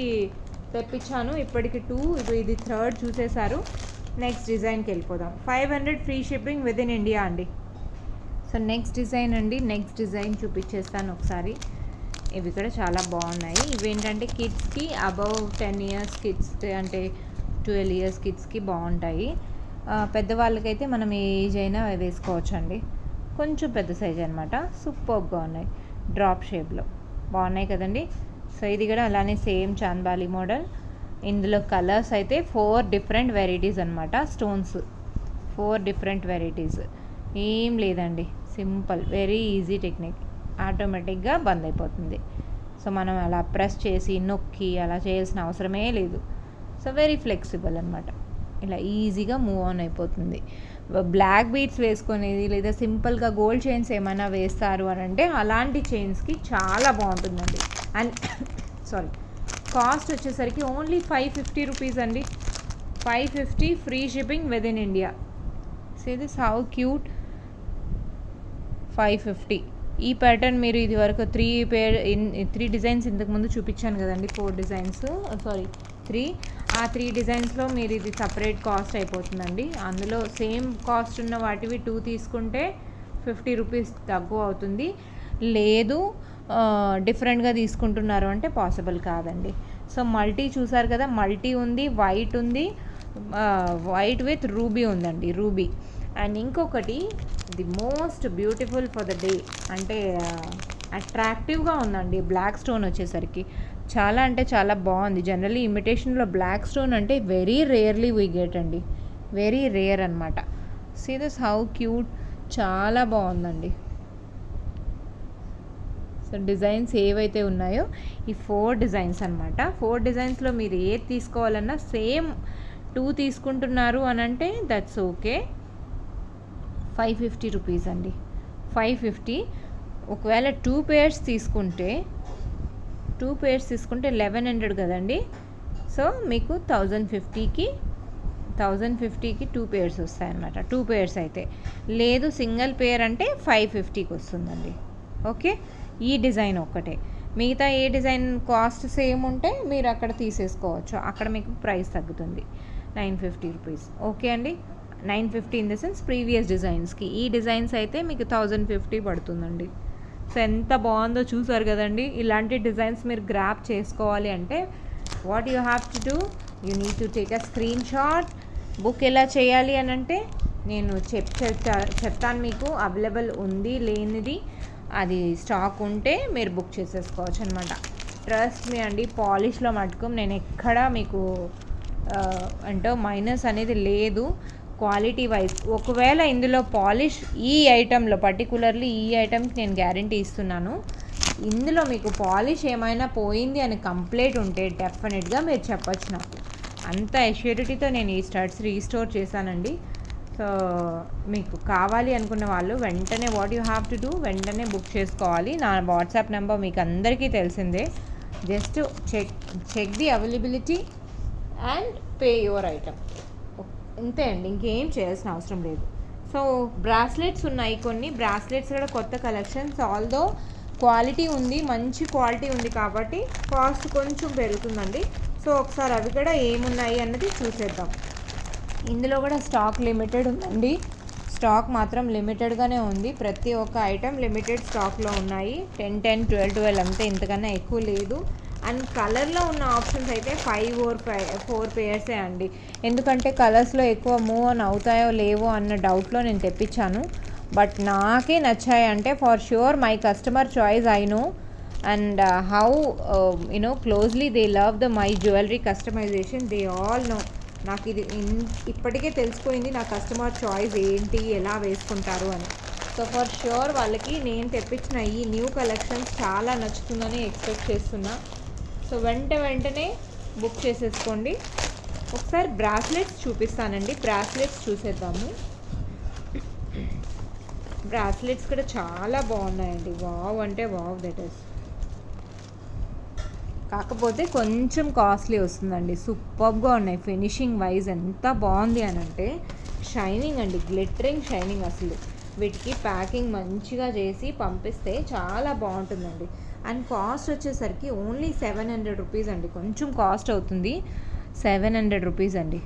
తెప్పించాను, ఇప్పటికి 2, ఇది 3rd చూసేశారు. నెక్స్ట్ డిజైన్కి వెళ్ళిపోదాం. 500 free shipping within India అండి. సో నెక్స్ట్ డిజైన్ అండి, నెక్స్ట్ డిజైన్ చూపించేస్తాను ఒకసారి. ఇవి కూడా చాలా బాగున్నాయి. ఇవి ఏంటంటే కిడ్స్కి, అబవ్ 10 ఇయర్స్ కిడ్స్ అంటే 12 ఇయర్స్ కిడ్స్కి బాగుంటాయి. పెద్దవాళ్ళకైతే మనం ఏ ఏజ్ అయినా వేసుకోవచ్చు అండి. కొంచెం పెద్ద సైజ్ అనమాట. సూపర్గా ఉన్నాయి, డ్రాప్ షేప్లో బాగున్నాయి కదండి. సో ఇది కూడా అలానే సేమ్ చాంద్బాలి మోడల్. ఇందులో కలర్స్ అయితే 4 డిఫరెంట్ వెరైటీస్ అనమాట. Stones 4 different varieties. ఏం లేదండి, సింపుల్, వెరీ ఈజీ టెక్నిక్. ఆటోమేటిక్గా బంద్ అయిపోతుంది. సో మనం అలా ప్రెస్ చేసి నొక్కి అలా చేయాల్సిన అవసరమే లేదు. సో వెరీ ఫ్లెక్సిబుల్ అనమాట. ఇలా ఈజీగా మూవ్ ఆన్ అయిపోతుంది. బ్లాక్ బీడ్స్ వేసుకునేది లేదా సింపుల్గా గోల్డ్ చైన్స్ ఏమైనా వేస్తారు అని అంటే అలాంటి చైన్స్కి చాలా బాగుంటుందండి. అండ్ సారీ, కాస్ట్ వచ్చేసరికి ఓన్లీ 550 రూపీస్ అండి. 550 free shipping within India. See this how cute. 550. ఈ ప్యాటర్న్ మీరు ఇది వరకు 3 డిజైన్స్ ఇంతకుముందు చూపించాను కదండి. 4 డిజైన్స్, సారీ 3. ఆ 3 డిజైన్స్లో మీరు ఇది సపరేట్ కాస్ట్ అయిపోతుందండి. అందులో సేమ్ కాస్ట్ ఉన్న వాటివి 2 తీసుకుంటే 50 రూపీస్ తక్కువ అవుతుంది. లేదు డిఫరెంట్గా తీసుకుంటున్నారు అంటే పాసిబుల్ కాదండి. సో మల్టీ చూసారు కదా, మల్టీ ఉంది, వైట్ ఉంది, వైట్ విత్ రూబీ ఉందండి, రూబీ. అండ్ ఇంకొకటి the most beautiful for the day అంటే అట్రాక్టివ్గా ఉందండి. బ్లాక్ స్టోన్ వచ్చేసరికి చాలా అంటే చాలా బాగుంది. జనరల్లీ ఇమిటేషన్లో బ్లాక్ స్టోన్ అంటే వెరీ రేర్లీ వీ గెట్ అండి, వెరీ రేర్ అనమాట. సీ దిస్ హౌ క్యూట్, చాలా బాగుందండి. సో డిజైన్స్ ఏవైతే ఉన్నాయో ఈ 4 డిజైన్స్ అనమాట. 4 డిజైన్స్లో మీరు ఏది తీసుకోవాలన్నా సేమ్ 2 తీసుకుంటున్నారు అని అంటే దట్స్ ఓకే. 550 రూపీస్ అండి, 550. ఒకవేళ 2 పేర్స్ తీసుకుంటే 1100 కదండి. సో మీకు 1050కి 2 పేర్స్ వస్తాయన్నమాట. 2 పేర్స్ అయితే. లేదు సింగిల్ పేర్ అంటే 550కి వస్తుందండి. ఓకే, ఈ డిజైన్ ఒక్కటే. మిగతా ఏ డిజైన్ కాస్ట్ సేమ్ ఉంటే మీరు అక్కడ తీసేసుకోవచ్చు, అక్కడ మీకు ప్రైస్ తగ్గుతుంది. 950 రూపీస్. ఓకే అండి, 950 ఇన్ ద సెన్స్ ప్రీవియస్ డిజైన్స్కి. ఈ డిజైన్స్ అయితే మీకు 1050 పడుతుందండి. సో ఎంత బాగుందో చూసారు కదండి. ఇలాంటి డిజైన్స్ మీరు గ్రాప్ చేసుకోవాలి అంటే what you have to do, you need to take a screen shot. Book ఎలా చేయాలి అని అంటే నేను చెప్తాను మీకు. అవైలబుల్ ఉంది లేనిది, అది స్టాక్ ఉంటే మీరు బుక్ చేసేసుకోవచ్చు అనమాట. ట్రస్ట్ మీ అండి, పాలిష్లో మటుకు నేను ఎక్కడా మీకు అంటే మైనస్ అనేది లేదు క్వాలిటీ వైజ్. ఒకవేళ ఇందులో పాలిష్ ఈ ఐటెంలో పర్టికులర్లీ ఈ ఐటెంకి నేను గ్యారంటీ ఇస్తున్నాను, ఇందులో మీకు పాలిష్ ఏమైనా పోయింది అని కంప్లైంట్ ఉంటే డెఫినెట్గా మీరు చెప్పచ్చు నాకు. అంత అష్యూరిటీతో నేను ఈ స్టడ్స్ రీస్టోర్ చేశానండి. సో మీకు కావాలి అనుకున్న వాళ్ళు వెంటనే what you have to do, వెంటనే బుక్ చేసుకోవాలి. నా వాట్సాప్ నెంబర్ మీకు అందరికీ తెలిసిందే. Just check the availability and pay your item. ఇంతే అండి, ఇంకేం చేయాల్సిన అవసరం లేదు. సో బ్రాస్లెట్స్ ఉన్నాయి, కొన్ని బ్రాస్లెట్స్ కూడా కొత్త కలెక్షన్స్. ఆల్దో క్వాలిటీ ఉంది, మంచి క్వాలిటీ ఉంది కాబట్టి కాస్ట్ కొంచెం పెరుగుతుందండి. సో ఒకసారి అవి కూడా ఏమున్నాయి అన్నది చూసేద్దాం. ఇందులో కూడా స్టాక్ లిమిటెడ్ ఉందండి. స్టాక్ మాత్రం లిమిటెడ్గానే ఉంది. ప్రతి ఒక్క ఐటెం లిమిటెడ్ స్టాక్లో ఉన్నాయి. 10, 10, 12, 12 అంతే, ఇంతకన్నా ఎక్కువ లేదు. అండ్ కలర్లో ఉన్న ఆప్షన్స్ అయితే 5 or 4 పేర్సే అండి. ఎందుకంటే కలర్స్లో ఎక్కువ మూవ్ ఆన్ అవుతాయో లేవో అన్న డౌట్లో నేను తెప్పించాను. బట్ నాకే నచ్చాయి అంటే for sure my customer choice I know and how closely they love the my jewellery customisation. They all know. నాకు ఇది ఇప్పటికే తెలిసిపోయింది నా కస్టమర్ చాయిస్ ఏంటి, ఎలా వేసుకుంటారు అని. సో ఫర్ ష్యూర్ వాళ్ళకి నేను తెప్పించిన ఈ న్యూ కలెక్షన్స్ చాలా నచ్చుతుందని ఎక్స్పెక్ట్ చేస్తున్నా. సో వెంటనే బుక్ చేసేసుకోండి. ఒకసారి బ్రాస్లెట్స్ చూపిస్తానండి, బ్రాస్లెట్స్ చూసేద్దాము. బ్రాస్లెట్స్ కూడా చాలా బాగున్నాయండి. వావ్ అంటే వావ్, దట్ ఈస్. కాకపోతే కొంచెం కాస్ట్లీ వస్తుందండి. సూపర్గా ఉన్నాయి ఫినిషింగ్ వైజ్. ఎంత బాగుంది అని అంటే షైనింగ్ అండి, గ్లిటరింగ్ షైనింగ్. అసలు వీటికి ప్యాకింగ్ మంచిగా చేసి పంపిస్తే చాలా బాగుంటుందండి. అండ్ కాస్ట్ వచ్చేసరికి ఓన్లీ 700 రూపీస్ అండి. కొంచెం కాస్ట్ అవుతుంది, 700 రూపీస్ అండి.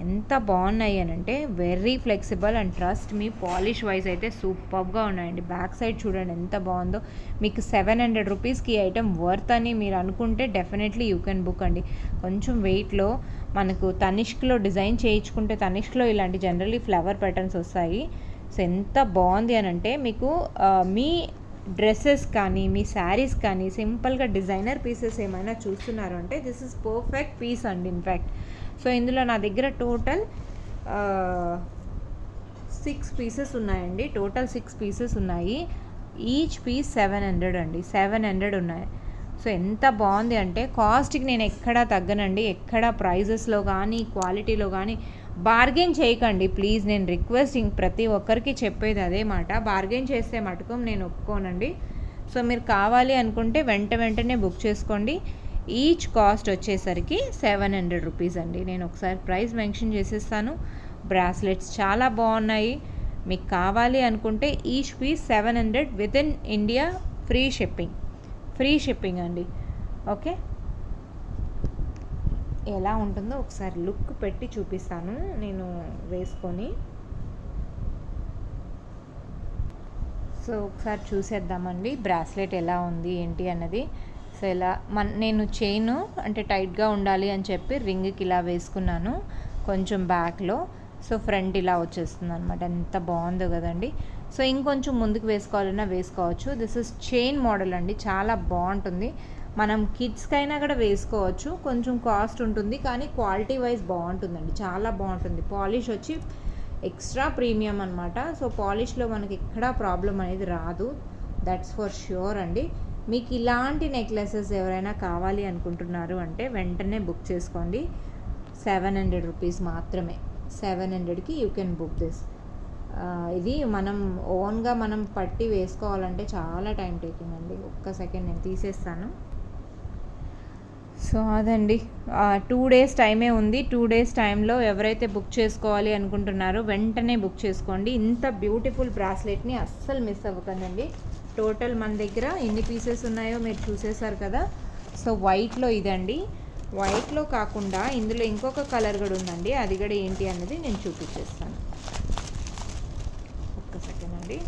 ఎంత బాగున్నాయి అని అంటే very flexible and trust me polish wise అయితే సూపర్గా ఉన్నాయండి. బ్యాక్ సైడ్ చూడండి ఎంత బాగుందో. మీకు 700 రూపీస్కి ఈ ఐటెం వర్త్ అని మీరు అనుకుంటే డెఫినెట్లీ యూ కెన్ బుక్ అండి. కొంచెం వెయిట్లో మనకు తనిష్క్లో డిజైన్ చేయించుకుంటే తనిష్క్లో ఇలాంటి జనరల్లీ ఫ్లవర్ ప్యాటర్న్స్ వస్తాయి. సో ఎంత బాగుంది అని అంటే మీకు మీ డ్రెస్సెస్ కానీ మీ శారీస్ కానీ సింపుల్గా డిజైనర్ పీసెస్ ఏమైనా చూస్తున్నారు అంటే దిస్ ఇస్ పర్ఫెక్ట్ పీస్ అండి ఇన్ఫ్యాక్ట్. సో ఇందులో నా దగ్గర టోటల్ 6 పీసెస్ ఉన్నాయండి. టోటల్ 6 పీసెస్ ఉన్నాయి. ఈచ్ పీస్ 700 అండి, 700 ఉన్నాయి. సో ఎంత బాగుంది అంటే కాస్ట్కి నేను ఎక్కడా తగ్గనండి. ఎక్కడా ప్రైజెస్లో కానీ క్వాలిటీలో కానీ బార్గెన్ చేయకండి ప్లీజ్. నేను రిక్వెస్టింగ్ ప్రతి ఒక్కరికి చెప్పేది అదే మాట. బార్గెన్ చేస్తే మటుకు నేను ఒప్పుకోనండి. సో మీరు కావాలి అనుకుంటే వెంటనే బుక్ చేసుకోండి. ఈచ్ కాస్ట్ వచ్చేసరికి 700 రూపీస్ అండి. నేను ఒకసారి ప్రైస్ మెన్షన్ చేసేస్తాను. బ్రాస్లెట్స్ చాలా బాగున్నాయి. మీకు కావాలి అనుకుంటే each piece 700 within India. Free shipping అండి. ఓకే, ఎలా ఉంటుందో ఒకసారి లుక్ పెట్టి చూపిస్తాను నేను వేసుకొని. సో ఒకసారి చూసేద్దామండి బ్రాస్లెట్ ఎలా ఉంది ఏంటి అన్నది. సో ఇలా నేను చైన్ అంటే టైట్గా ఉండాలి అని చెప్పి రింగ్కి ఇలా వేసుకున్నాను కొంచెం బ్యాక్లో. సో ఫ్రంట్ ఇలా వచ్చేస్తుంది అనమాట. ఎంత బాగుందో కదండి. సో ఇంకొంచెం ముందుకు వేసుకోవాలన్నా వేసుకోవచ్చు. దిస్ ఇస్ చైన్ మోడల్ అండి, చాలా బాగుంటుంది. మనం కిడ్స్కైనా కూడా వేసుకోవచ్చు. కొంచెం కాస్ట్ ఉంటుంది కానీ క్వాలిటీ వైజ్ బాగుంటుందండి, చాలా బాగుంటుంది. పాలిష్ వచ్చి ఎక్స్ట్రా ప్రీమియం అనమాట. సో పాలిష్లో మనకి ఎక్కడా ప్రాబ్లం అనేది రాదు, దట్స్ ఫర్ ష్యూర్ అండి. మీకు ఇలాంటి నెక్లెసెస్ ఎవరైనా కావాలి అనుకుంటున్నారు అంటే వెంటనే బుక్ చేసుకోండి. 700 రూపీస్ మాత్రమే. 700కి యూ కెన్ బుక్ దిస్. ఇది మనం ఓన్గా మనం పట్టి వేసుకోవాలంటే చాలా టైం టేకింగ్ అండి. ఒక్క సెకండ్ నేను తీసేస్తాను. సో అదండి, 2 డేస్ టైమే ఉంది. 2 డేస్ టైంలో ఎవరైతే బుక్ చేసుకోవాలి అనుకుంటున్నారో వెంటనే బుక్ చేసుకోండి. ఇంత బ్యూటిఫుల్ బ్రాస్లెట్ని అస్సలు మిస్ అవ్వకండి. టోటల్ మన దగ్గర ఎన్ని పీసెస్ ఉన్నాయో మీరు చూసేశారు కదా. సో వైట్లో ఇదండి. వైట్లో కాకుండా ఇందులో ఇంకొక కలర్ కూడా ఉందండి. అది కూడా ఏంటి అన్నది నేను చూపించేస్తాను. ఒక్క సెకండ్ అండి.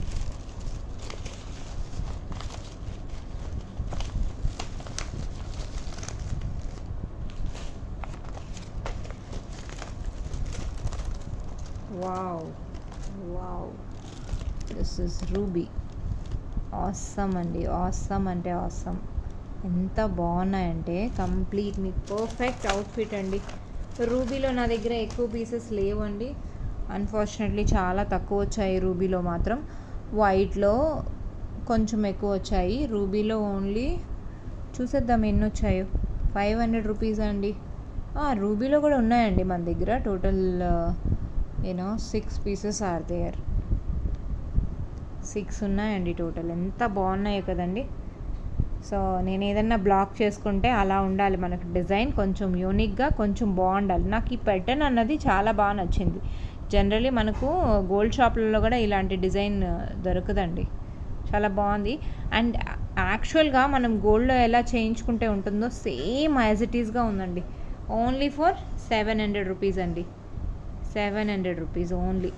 Wow, this is ruby. Awesome అండి, ఆసమ్ అంటే ఆసమ్. ఎంత బాగున్నాయంటే కంప్లీట్ మీకు పర్ఫెక్ట్ అవుట్ఫిట్ అండి. రూబీలో నా దగ్గర ఎక్కువ పీసెస్ లేవండి, అన్ఫార్చునేట్లీ చాలా తక్కువ వచ్చాయి. రూబీలో మాత్రం వైట్లో కొంచెం ఎక్కువ వచ్చాయి. రూబీలో ఓన్లీ చూసేద్దాం ఎన్ని వచ్చాయో. 500 రూపీస్ అండి. రూబీలో కూడా ఉన్నాయండి మన దగ్గర. Total 6 pieces are there. 6 ఉన్నాయండి టోటల్. ఎంత బాగున్నాయో కదండి. సో నేను ఏదన్నా బ్లాక్ చేసుకుంటే అలా ఉండాలి మనకు డిజైన్, కొంచెం యూనిక్గా కొంచెం బాగుండాలి. నాకు ఈ ప్యాటర్న్ అన్నది చాలా బాగా నచ్చింది. జనరలీ మనకు గోల్డ్ షాప్లలో కూడా ఇలాంటి డిజైన్ దొరకదండి, చాలా బాగుంది. అండ్ యాక్చువల్గా మనం గోల్డ్లో ఎలా చేయించుకుంటే ఉంటుందో సేమ్ యాజ్ ఇట్ ఈస్గా ఉందండి. ఓన్లీ ఫర్ 700 రూపీస్ అండి. 700 rupees only.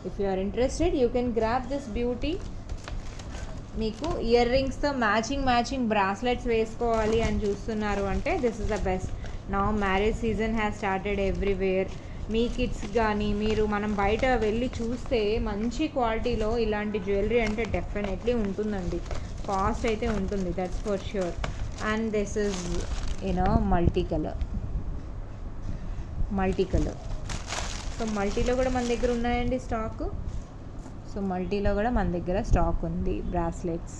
If you are interested, you can grab this beauty. మీకు ఇయర్ రింగ్స్తో మ్యాచింగ్ బ్రాస్లెట్స్ వేసుకోవాలి అని చూస్తున్నారు అంటే this is the best. Now marriage season has started everywhere. Me kids కానీ మనం బయట వెళ్ళి చూస్తే మంచి క్వాలిటీలో ఇలాంటి జ్యువెలరీ అంటే డెఫినెట్లీ ఉంటుందండి. కాస్ట్ అయితే ఉంటుంది, that's for sure. And this is multi colour. So మల్టీలో కూడా మన దగ్గర ఉన్నాయండి స్టాక్. సో మల్టీలో కూడా మన దగ్గర స్టాక్ ఉంది బ్రాస్లెట్స్.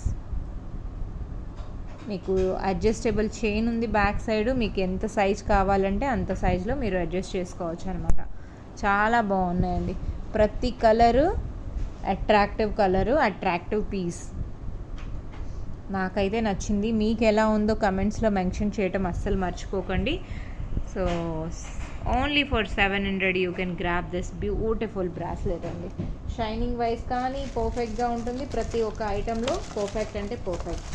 మీకు అడ్జస్టబుల్ చైన్ ఉంది బ్యాక్ సైడ్. మీకు ఎంత సైజ్ కావాలంటే అంత సైజులో మీరు అడ్జస్ట్ చేసుకోవచ్చు అనమాట. చాలా బాగున్నాయండి. ప్రతి కలరు అట్రాక్టివ్ పీస్. నాకైతే నచ్చింది. మీకు ఎలా ఉందో కమెంట్స్లో మెన్షన్ చేయటం అస్సలు మర్చిపోకండి. So only for 700 you can grab this beautiful bracelet అండి. షైనింగ్ వైజ్ కానీ పర్ఫెక్ట్గా ఉంటుంది. ప్రతి ఒక్క ఐటెంలో పర్ఫెక్ట్ అంటే పర్ఫెక్ట్.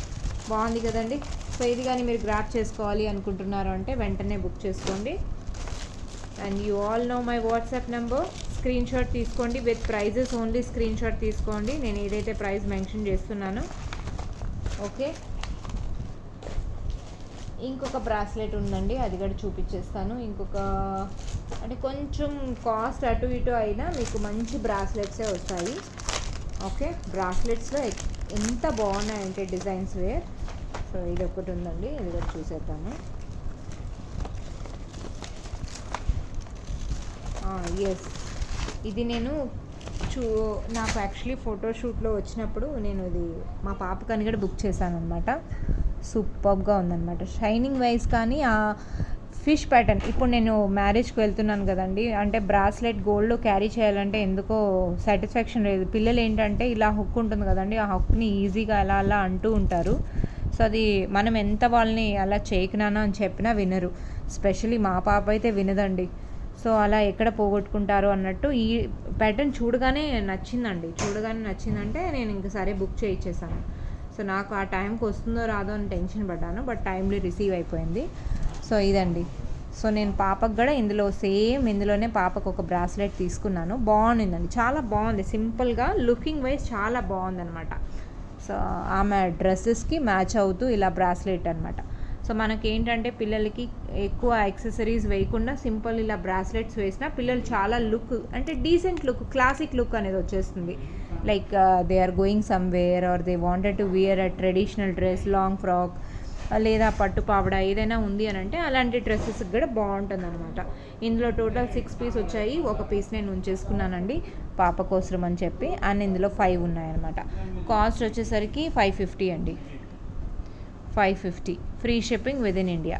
బాగుంది కదండి. సో ఇది కానీ మీరు గ్రాప్ చేసుకోవాలి అనుకుంటున్నారు అంటే వెంటనే బుక్ చేసుకోండి. And you all know my WhatsApp number. Screenshot తీసుకోండి. With prices only screenshot తీసుకోండి. నేను ఏదైతే ప్రైస్ మెన్షన్ చేస్తున్నానో. ఓకే, ఇంకొక బ్రాస్లెట్ ఉందండి, అది కూడా చూపించేస్తాను. అంటే కొంచెం కాస్ట్ అటు ఇటు అయినా మీకు మంచి బ్రాస్లెట్సే వస్తాయి. ఓకే, బ్రాస్లెట్స్లో ఎంత బాగున్నాయంటే డిజైన్స్ వేర్. సో ఇది ఒకటి ఉందండి, ఇది కూడా చూసేద్దాము. ఎస్, ఇది నేను నాకు యాక్చువల్లీ ఫోటోషూట్లో వచ్చినప్పుడు నేను ఇది మా పాపకని కూడా బుక్ చేశాను అనమాట. సూపర్గా ఉందన్నమాట. షైనింగ్ వైజ్ కానీ ఆ ఫిష్ ప్యాటర్న్. ఇప్పుడు నేను మ్యారేజ్కి వెళ్తున్నాను కదండి, అంటే బ్రాస్లెట్ గోల్డ్లో క్యారీ చేయాలంటే ఎందుకో సాటిస్ఫాక్షన్ లేదు. పిల్లలు ఏంటంటే ఇలా హుక్ ఉంటుంది కదండి, ఆ హుక్ని ఈజీగా అలా అలా అంటూ ఉంటారు. సో అది మనం ఎంత వాళ్ళని అలా చేయకునానా అని చెప్పినా వినరు. స్పెషలీ మా పాప అయితే వినదండి. సో అలా ఎక్కడ పోగొట్టుకుంటారు అన్నట్టు ఈ ప్యాటర్న్ చూడగానే నచ్చిందంటే నేను ఇంక సరే బుక్ చేయించేసాను. సో నాకు ఆ టైంకి వస్తుందో రాదో అని టెన్షన్ పడ్డాను, బట్ టైంలీ రిసీవ్ అయిపోయింది. సో ఇదండి. సో నేను పాపకు కూడా ఇందులోనే పాపకు ఒక బ్రాస్లెట్ తీసుకున్నాను. బాగుండిందండి, చాలా బాగుంది. సింపుల్గా లుకింగ్ వైజ్ చాలా బాగుందనమాట. సో ఆమె డ్రెస్సెస్కి మ్యాచ్ అవుతూ ఇలా బ్రాస్లెట్ అనమాట. సో మనకేంటంటే పిల్లలకి ఎక్కువ యాక్సెసరీస్ వేయకుండా సింపుల్ ఇలా బ్రాస్లెట్స్ వేసినా పిల్లలు చాలా లుక్, అంటే డీసెంట్ లుక్, క్లాసిక్ లుక్ అనేది వచ్చేస్తుంది. Like they are going somewhere or they wanted to wear a traditional dress, long frock లేదా పట్టు పావడ ఏదైనా ఉంది అని అంటే అలాంటి డ్రెస్సెస్కి కూడా బాగుంటుంది అనమాట. ఇందులో టోటల్ 6 పీస్ వచ్చాయి. ఒక పీస్ నేను ఉంచేసుకున్నానండి పాప కోసం అని చెప్పి. అండ్ ఇందులో 5 ఉన్నాయన్నమాట. కాస్ట్ వచ్చేసరికి 550 అండి. 550 free shipping within India.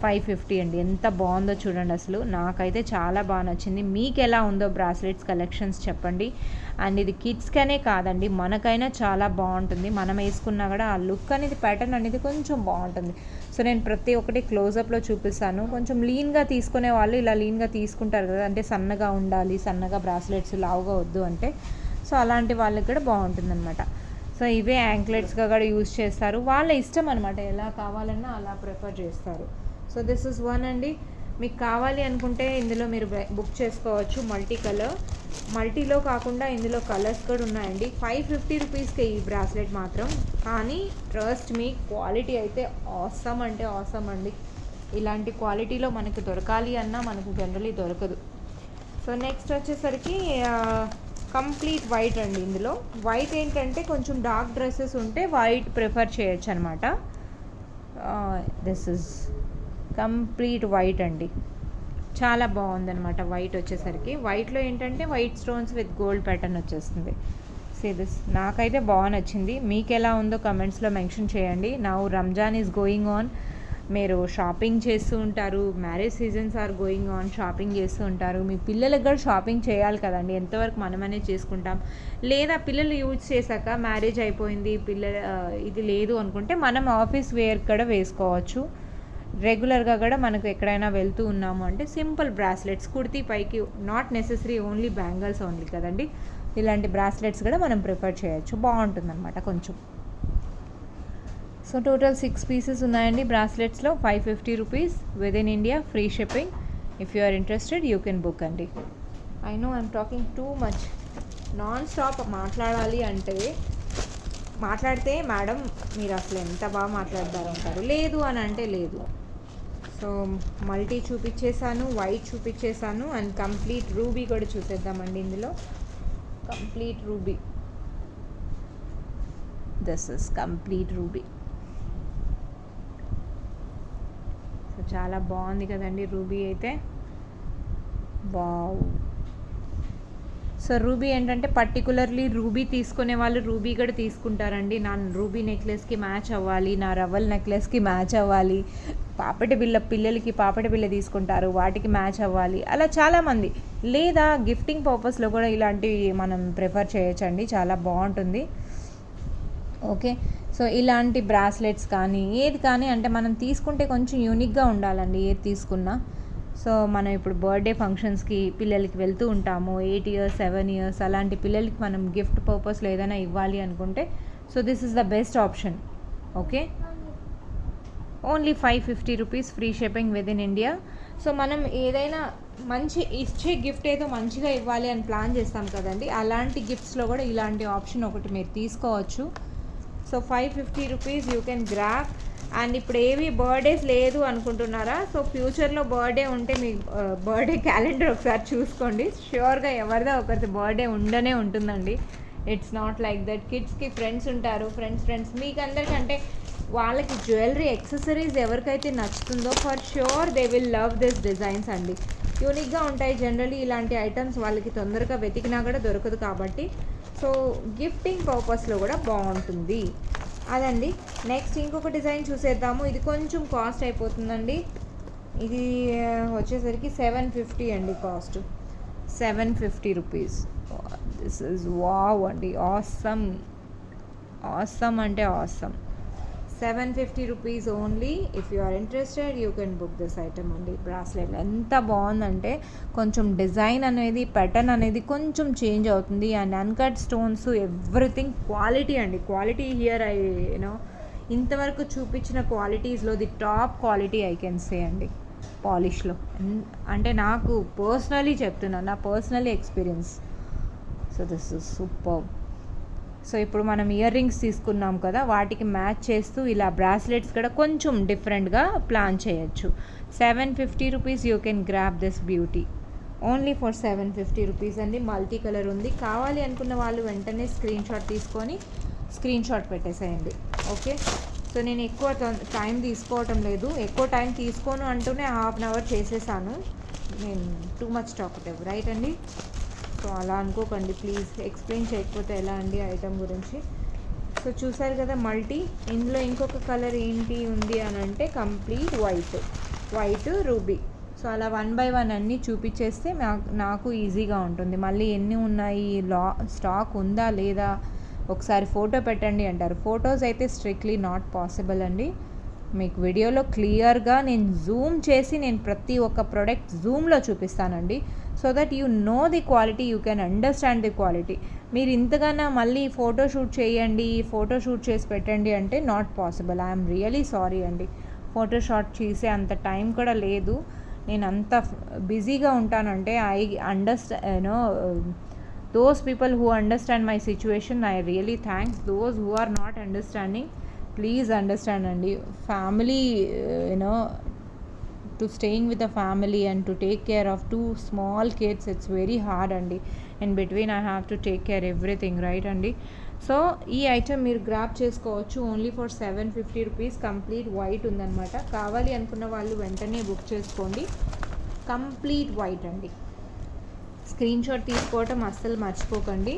550 అండి. ఎంత బాగుందో చూడండి, అసలు నాకైతే చాలా బాగా నచ్చింది. మీకు ఎలా ఉందో బ్రాస్లెట్స్ కలెక్షన్స్ చెప్పండి. అండ్ ఇది కిడ్స్కనే కాదండి, మనకైనా చాలా బాగుంటుంది. మనం వేసుకున్నా కూడా ఆ లుక్ అనేది, ప్యాటర్న్ అనేది కొంచెం బాగుంటుంది. సో నేను ప్రతి ఒక్కటి క్లోజప్లో చూపిస్తాను. కొంచెం లీన్గా తీసుకునే వాళ్ళు ఇలా లీన్గా తీసుకుంటారు కదా, అంటే సన్నగా ఉండాలి, సన్నగా బ్రాస్లెట్స్ లావుగా వద్దు అంటే, సో అలాంటి వాళ్ళకి కూడా బాగుంటుందన్నమాట. సో ఇవే యాంక్లెట్స్గా కూడా యూజ్ చేస్తారు. వాళ్ళ ఇష్టం అనమాట, ఎలా కావాలన్నా అలా ప్రిఫర్ చేస్తారు. సో దిస్ ఇస్ వన్ అండి. మీకు కావాలి అనుకుంటే ఇందులో మీరు బుక్ చేసుకోవచ్చు. మల్టీ కలర్, మల్టీలో కాకుండా ఇందులో కలర్స్ కూడా ఉన్నాయండి. 550 రూపీస్కే ఈ బ్రాస్లెట్ మాత్రం. కానీ ట్రస్ట్ మీ, క్వాలిటీ అయితే ఆసమ్ అంటే ఆసమ్ అండి. ఇలాంటి క్వాలిటీలో మనకు దొరకాలి అన్నా మనకు జనరలీ దొరకదు. సో నెక్స్ట్ వచ్చేసరికి కంప్లీట్ వైట్ అండి. ఇందులో వైట్ ఏంటంటే కొంచెం డార్క్ డ్రెస్సెస్ ఉంటే వైట్ ప్రిఫర్ చేయొచ్చు అనమాట. దిస్ ఇస్ కంప్లీట్ వైట్ అండి. చాలా బాగుందనమాట వైట్ వచ్చేసరికి. వైట్లో ఏంటంటే white stones with gold pattern వచ్చేస్తుంది. సీ దిస్, నాకైతే బాగా నచ్చింది. మీకు ఎలా ఉందో కమెంట్స్లో మెన్షన్ చేయండి. Now Ramzan is going on. మీరు షాపింగ్ చేస్తూ ఉంటారు, marriage seasons are going on, shopping చేస్తూ ఉంటారు. మీ పిల్లలకు కూడా షాపింగ్ చేయాలి కదండి. ఎంతవరకు మనమనే చేసుకుంటాం, లేదా పిల్లలు యూజ్ చేశాక మ్యారేజ్ అయిపోయింది, ఇది లేదు అనుకుంటే మనం ఆఫీస్ వేర్ కూడా వేసుకోవచ్చు. రెగ్యులర్గా కూడా మనకు ఎక్కడైనా వెళ్తూ ఉన్నాము అంటే సింపుల్ బ్రాస్లెట్స్, కుర్తీ పైకి, not necessary only bangles only కదండి, ఇలాంటి బ్రాస్లెట్స్ కూడా మనం ప్రిఫర్ చేయొచ్చు. బాగుంటుందన్నమాట కొంచెం. సో టోటల్ 6 పీసెస్ ఉన్నాయండి బ్రాస్లెట్స్లో. 550 rupees within India, free shipping. If you are interested you can book అండి. I know I'm talking too much. Non stop మాట్లాడాలి అంటే మాట్లాడితే మేడం మీరు అసలు ఎంత బాగా మాట్లాడతారు అంటారు, లేదు అని అంటే లేదు. సో మల్టీ చూపించేసాను, వైట్ చూపించేసాను, అండ్ కంప్లీట్ రూబీ కూడా చూసేద్దామండి. ఇందులో complete ruby, this is complete ruby. So చాలా బాగుంది కదండి రూబీ అయితే. వావ్. సో రూబీ ఏంటంటే పర్టికులర్లీ రూబీ తీసుకునే వాళ్ళు రూబీ కూడా తీసుకుంటారండి. నా రూబీ నెక్లెస్కి మ్యాచ్ అవ్వాలి, నా రవ్వల్ నెక్లెస్కి మ్యాచ్ అవ్వాలి, పిల్లలకి పాపటి బిళ్ళ తీసుకుంటారు, వాటికి మ్యాచ్ అవ్వాలి, అలా చాలామంది. లేదా గిఫ్టింగ్ పర్పస్లో కూడా ఇలాంటివి మనం ప్రిఫర్ చేయొచ్చండి, చాలా బాగుంటుంది. ఓకే. సో ఇలాంటి బ్రాస్లెట్స్ కానీ ఏది కానీ అంటే మనం తీసుకుంటే కొంచెం యూనిక్గా ఉండాలండి ఏది తీసుకున్నా. సో మనం ఇప్పుడు బర్త్డే ఫంక్షన్స్కి పిల్లలకి వెళ్తూ ఉంటాము, 8 years 7 years అలాంటి పిల్లలకి మనం గిఫ్ట్ పర్పస్లో ఏదైనా ఇవ్వాలి అనుకుంటే, so this is the best option. Okay. Only 550 rupees, free shipping within India. So మనం ఏదైనా మంచి ఇచ్చే గిఫ్ట్ ఏదో మంచిగా ఇవ్వాలి అని ప్లాన్ చేస్తాం కదండి, అలాంటి గిఫ్ట్స్లో కూడా ఇలాంటి ఆప్షన్ ఒకటి మీరు తీసుకోవచ్చు. So 550 rupees you can grab. And ఇప్పుడు ఏవి బర్త్డేస్ లేదు అనుకుంటున్నారా, సో ఫ్యూచర్లో బర్త్డే ఉంటే మీ బర్త్డే క్యాలెండర్ ఒకసారి చూసుకోండి. ష్యూర్గా ఎవరిదో ఒకరిది బర్త్డే ఉండనే ఉంటుందండి. It's not like that. కిడ్స్కి ఫ్రెండ్స్ ఉంటారు, ఫ్రెండ్స్ మీకు అందరికంటే వాళ్ళకి జ్యువెలరీ యాక్సెసరీస్ ఎవరికైతే నచ్చుతుందో for sure they will love this designs అండి. యూనిక్గా ఉంటాయి. జనరలీ ఇలాంటి ఐటమ్స్ వాళ్ళకి తొందరగా వెతికినా కూడా దొరకదు కాబట్టి, సో గిఫ్టింగ్ పర్పస్లో కూడా బాగుంటుంది. అదండి. నెక్స్ట్ ఇంకొక డిజైన్ చూసేద్దాము. ఇది కొంచెం కాస్ట్ అయిపోతుందండి. ఇది వచ్చేసరికి 750 అండి cost. 750 rupees. This is wow అండి, ఆసమ్. ఆసమ్ అంటే awesome. 750 rupees only. If you are interested you can book this item అండి. బ్రాస్లెట్ ఎంత బాగుందంటే కొంచెం డిజైన్ అనేది, ప్యాటర్న్ అనేది కొంచెం చేంజ్ అవుతుంది. And uncut stones, everything quality అండి. క్వాలిటీ హియర్ ఐ యూనో ఇంతవరకు చూపించిన క్వాలిటీస్లో the top quality I can say అండి పాలిష్లో. అంటే నాకు పర్సనలీ చెప్తున్నాను, నా personally experience. So this is super. So ఇప్పుడు మనం ఇయర్ రింగ్స్ తీసుకున్నాం కదా, వాటికి మ్యాచ్ చేస్తూ ఇలా బ్రాస్లెట్స్ కూడా కొంచెం డిఫరెంట్గా ప్లాన్ చేయొచ్చు. 750 rupees you can grab this beauty only for 750 rupees అండి. మల్టీ కలర్ ఉంది. కావాలి అనుకున్న వాళ్ళు వెంటనే స్క్రీన్ షాట్ తీసుకొని స్క్రీన్ షాట్ పెట్టేసేయండి. ఓకే. సో నేను ఎక్కువ టైం తీసుకోవటం లేదు. ఎక్కువ టైం తీసుకోను అంటూనే హాఫ్ అన్ అవర్ చేసేసాను. నేను టూ మచ్ టాకటివ్ రైట్ అండి. సో అలా అనుకోకండి ప్లీజ్. ఎక్స్ప్లెయిన్ చేయకపోతే ఎలా అండి ఐటమ్ గురించి. సో చూసారు కదా మల్టీ. ఇందులో ఇంకొక కలర్ ఏంటి ఉంది అని అంటే కంప్లీట్ వైట్ రూబీ. సో అలా 1 by 1 అన్నీ చూపించేస్తే నాకు ఈజీగా ఉంటుంది. మళ్ళీ ఎన్ని ఉన్నాయి, స్టాక్ ఉందా లేదా, ఒకసారి ఫోటో పెట్టండి అంటారు. ఫొటోస్ అయితే స్ట్రిక్ట్లీ నాట్ పాసిబుల్ అండి. మీకు వీడియోలో క్లియర్గా నేను జూమ్ చేసి నేను ప్రతి ఒక్క ప్రోడక్ట్ జూమ్లో చూపిస్తానండి. So that you know the quality, you can understand the quality. మీరు ఇంతకన్నా మళ్ళీ ఫోటోషూట్ చేయండి, ఫోటోషూట్ చేసి పెట్టండి అంటే not possible. I'm really sorry అండి. ఫోటోషాట్ చేసే అంత టైం కూడా లేదు. నేను అంత బిజీగా ఉంటానంటే I understand those people who understand my situation, I really thank. Those who are not understanding, please understand andi. Family, to staying with the family and to take care of two small kids, it's very hard andi. In between I have to take care everything, right andi. So ఈ item మీరు grab చేసుకోవచ్చు only for 750 rupees. Complete white ఉందన్నమాట. కావాలి అనుకున్న వాళ్ళు వెంటనే book చేసుకోండి. Complete white అండి. స్క్రీన్ షాట్ తీసుకోవటం అస్సలు మర్చిపోకండి.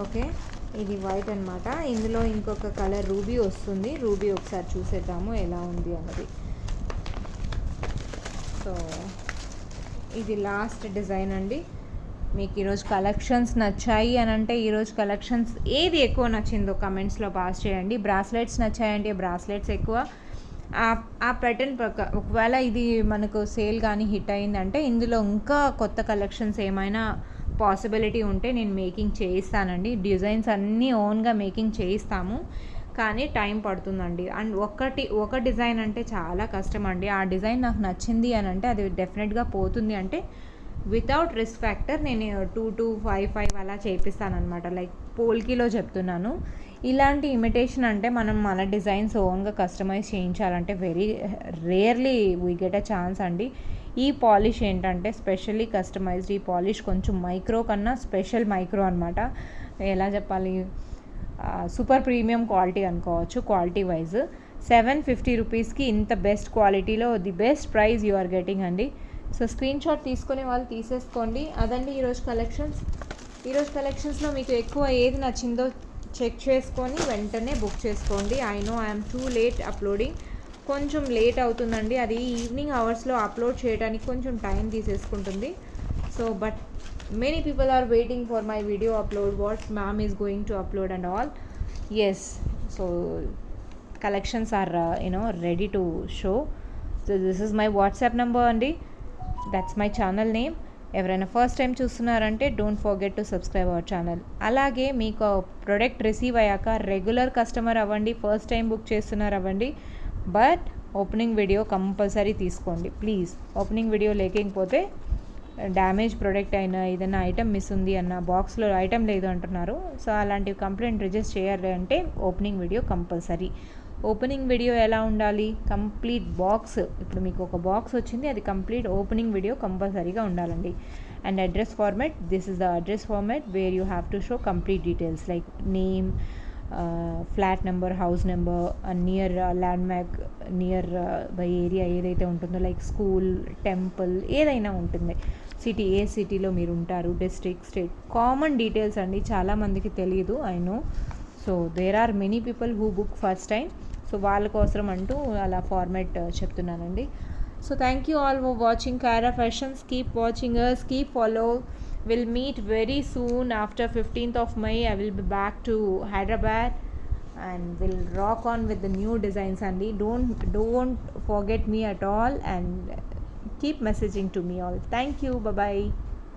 ఓకే. ఇది వైట్ అనమాట. ఇందులో ఇంకొక కలర్ రూబీ వస్తుంది. రూబీ ఒకసారి చూసేద్దాము ఎలా ఉంది అన్నది. సో ఇది లాస్ట్ డిజైన్ అండి. మీకు ఈరోజు కలెక్షన్స్ నచ్చాయి అని అంటే ఈరోజు కలెక్షన్స్ ఏది ఎక్కువ నచ్చిందో కమెంట్స్లో పాస్ చేయండి. బ్రాస్లెట్స్ నచ్చాయంటే బ్రాస్లెట్స్ ఎక్కువ. ఆ ప్యాటర్న్ ఒకవేళ ఇది మనకు సేల్ కానీ హిట్ అయిందంటే ఇందులో ఇంకా కొత్త కలెక్షన్స్ ఏమైనా పాసిబిలిటీ ఉంటే నేను మేకింగ్ చేయిస్తానండి. డిజైన్స్ అన్నీ ఓన్గా మేకింగ్ చేయిస్తాము, కానీ టైం పడుతుందండి. అండ్ ఒక డిజైన్ అంటే చాలా కష్టం అండి. ఆ డిజైన్ నాకు నచ్చింది అని అంటే అది డెఫినెట్గా పోతుంది అంటే వితౌట్ రిస్క్ ఫ్యాక్టర్ నేను 2-5 అలా చేపిస్తానమాట. లైక్ పోల్కీలో చెప్తున్నాను. ఇలాంటి ఇమిటేషన్ అంటే మనం మన డిజైన్స్ ఓన్గా కస్టమైజ్ చేయించాలంటే very rarely we get a chance అండి. ఈ పాలిష్ ఏంటంటే స్పెషల్లీ కస్టమైజ్డ్. ఈ పాలిష్ కొంచెం మైక్రో కన్నా స్పెషల్ మైక్రో అనమాట. ఎలా చెప్పాలి, సూపర్ ప్రీమియం క్వాలిటీ అనుకోవచ్చు. క్వాలిటీ వైజ్ 750 రూపీస్కి ఇంత బెస్ట్ క్వాలిటీలో the best price you are getting అండి. సో స్క్రీన్ షాట్ తీసుకునే వాళ్ళు తీసేసుకోండి. అదండి ఈరోజు కలెక్షన్స్. ఈరోజు కలెక్షన్స్లో మీకు ఎక్కువ ఏది నచ్చిందో చెక్ చేసుకొని వెంటనే బుక్ చేసుకోండి. I know I'm too late uploading. కొంచెం లేట్ అవుతుందండి. అది ఈవినింగ్ అవర్స్లో అప్లోడ్ చేయడానికి కొంచెం టైం తీసేసుకుంటుంది. So but many people are waiting for my video upload, what ma'am is going to upload and all. Yes, so collections are ready to show. So this is my WhatsApp number అండి. That's my channel name. ఎవరైనా first time చూస్తున్నారంటే don't forget to subscribe our channel. అలాగే మీకు product receive అయ్యాక regular customer అవ్వండి, first time book చేస్తున్నారు అవ్వండి, but opening video compulsory తీసుకోండి ప్లీజ్. ఓపెనింగ్ వీడియో లేకపోతే డ్యామేజ్ ప్రోడక్ట్ అయినా ఏదైనా ఐటమ్ మిస్ ఉంది అన్న, బాక్స్లో ఐటమ్ లేదు అంటున్నారు. సో అలాంటివి కంప్లైంట్ రిజిస్టర్ చేయాలి అంటే opening video compulsory. Opening video ఎలా ఉండాలి, కంప్లీట్ బాక్స్. ఇప్పుడు మీకు ఒక బాక్స్ వచ్చింది, అది కంప్లీట్ ఓపెనింగ్ వీడియో కంపల్సరీగా ఉండాలండి. And address format, this is the address format where you have to show complete details like name, flat number, house number, near land mark, near by area ఏదైతే ఉంటుందో like school, temple ఏదైనా ఉంటుంది. City, ఏ సిటీలో మీరు ఉంటారు, district, state, common details అండి. చాలామందికి తెలియదు, I know. So there are many people who book first time. So వాళ్ళ కోసం అంటూ అలా ఫార్మాట్ చెప్తున్నానండి. So thank you all for watching Kyra Fashions. Keep watching us, keep follow. We'll meet very soon after 15th of May. I will be back to Hyderabad and we'll rock on with the new designs, Andy. Don't forget me at all and keep messaging to me all. Thank you. Bye bye.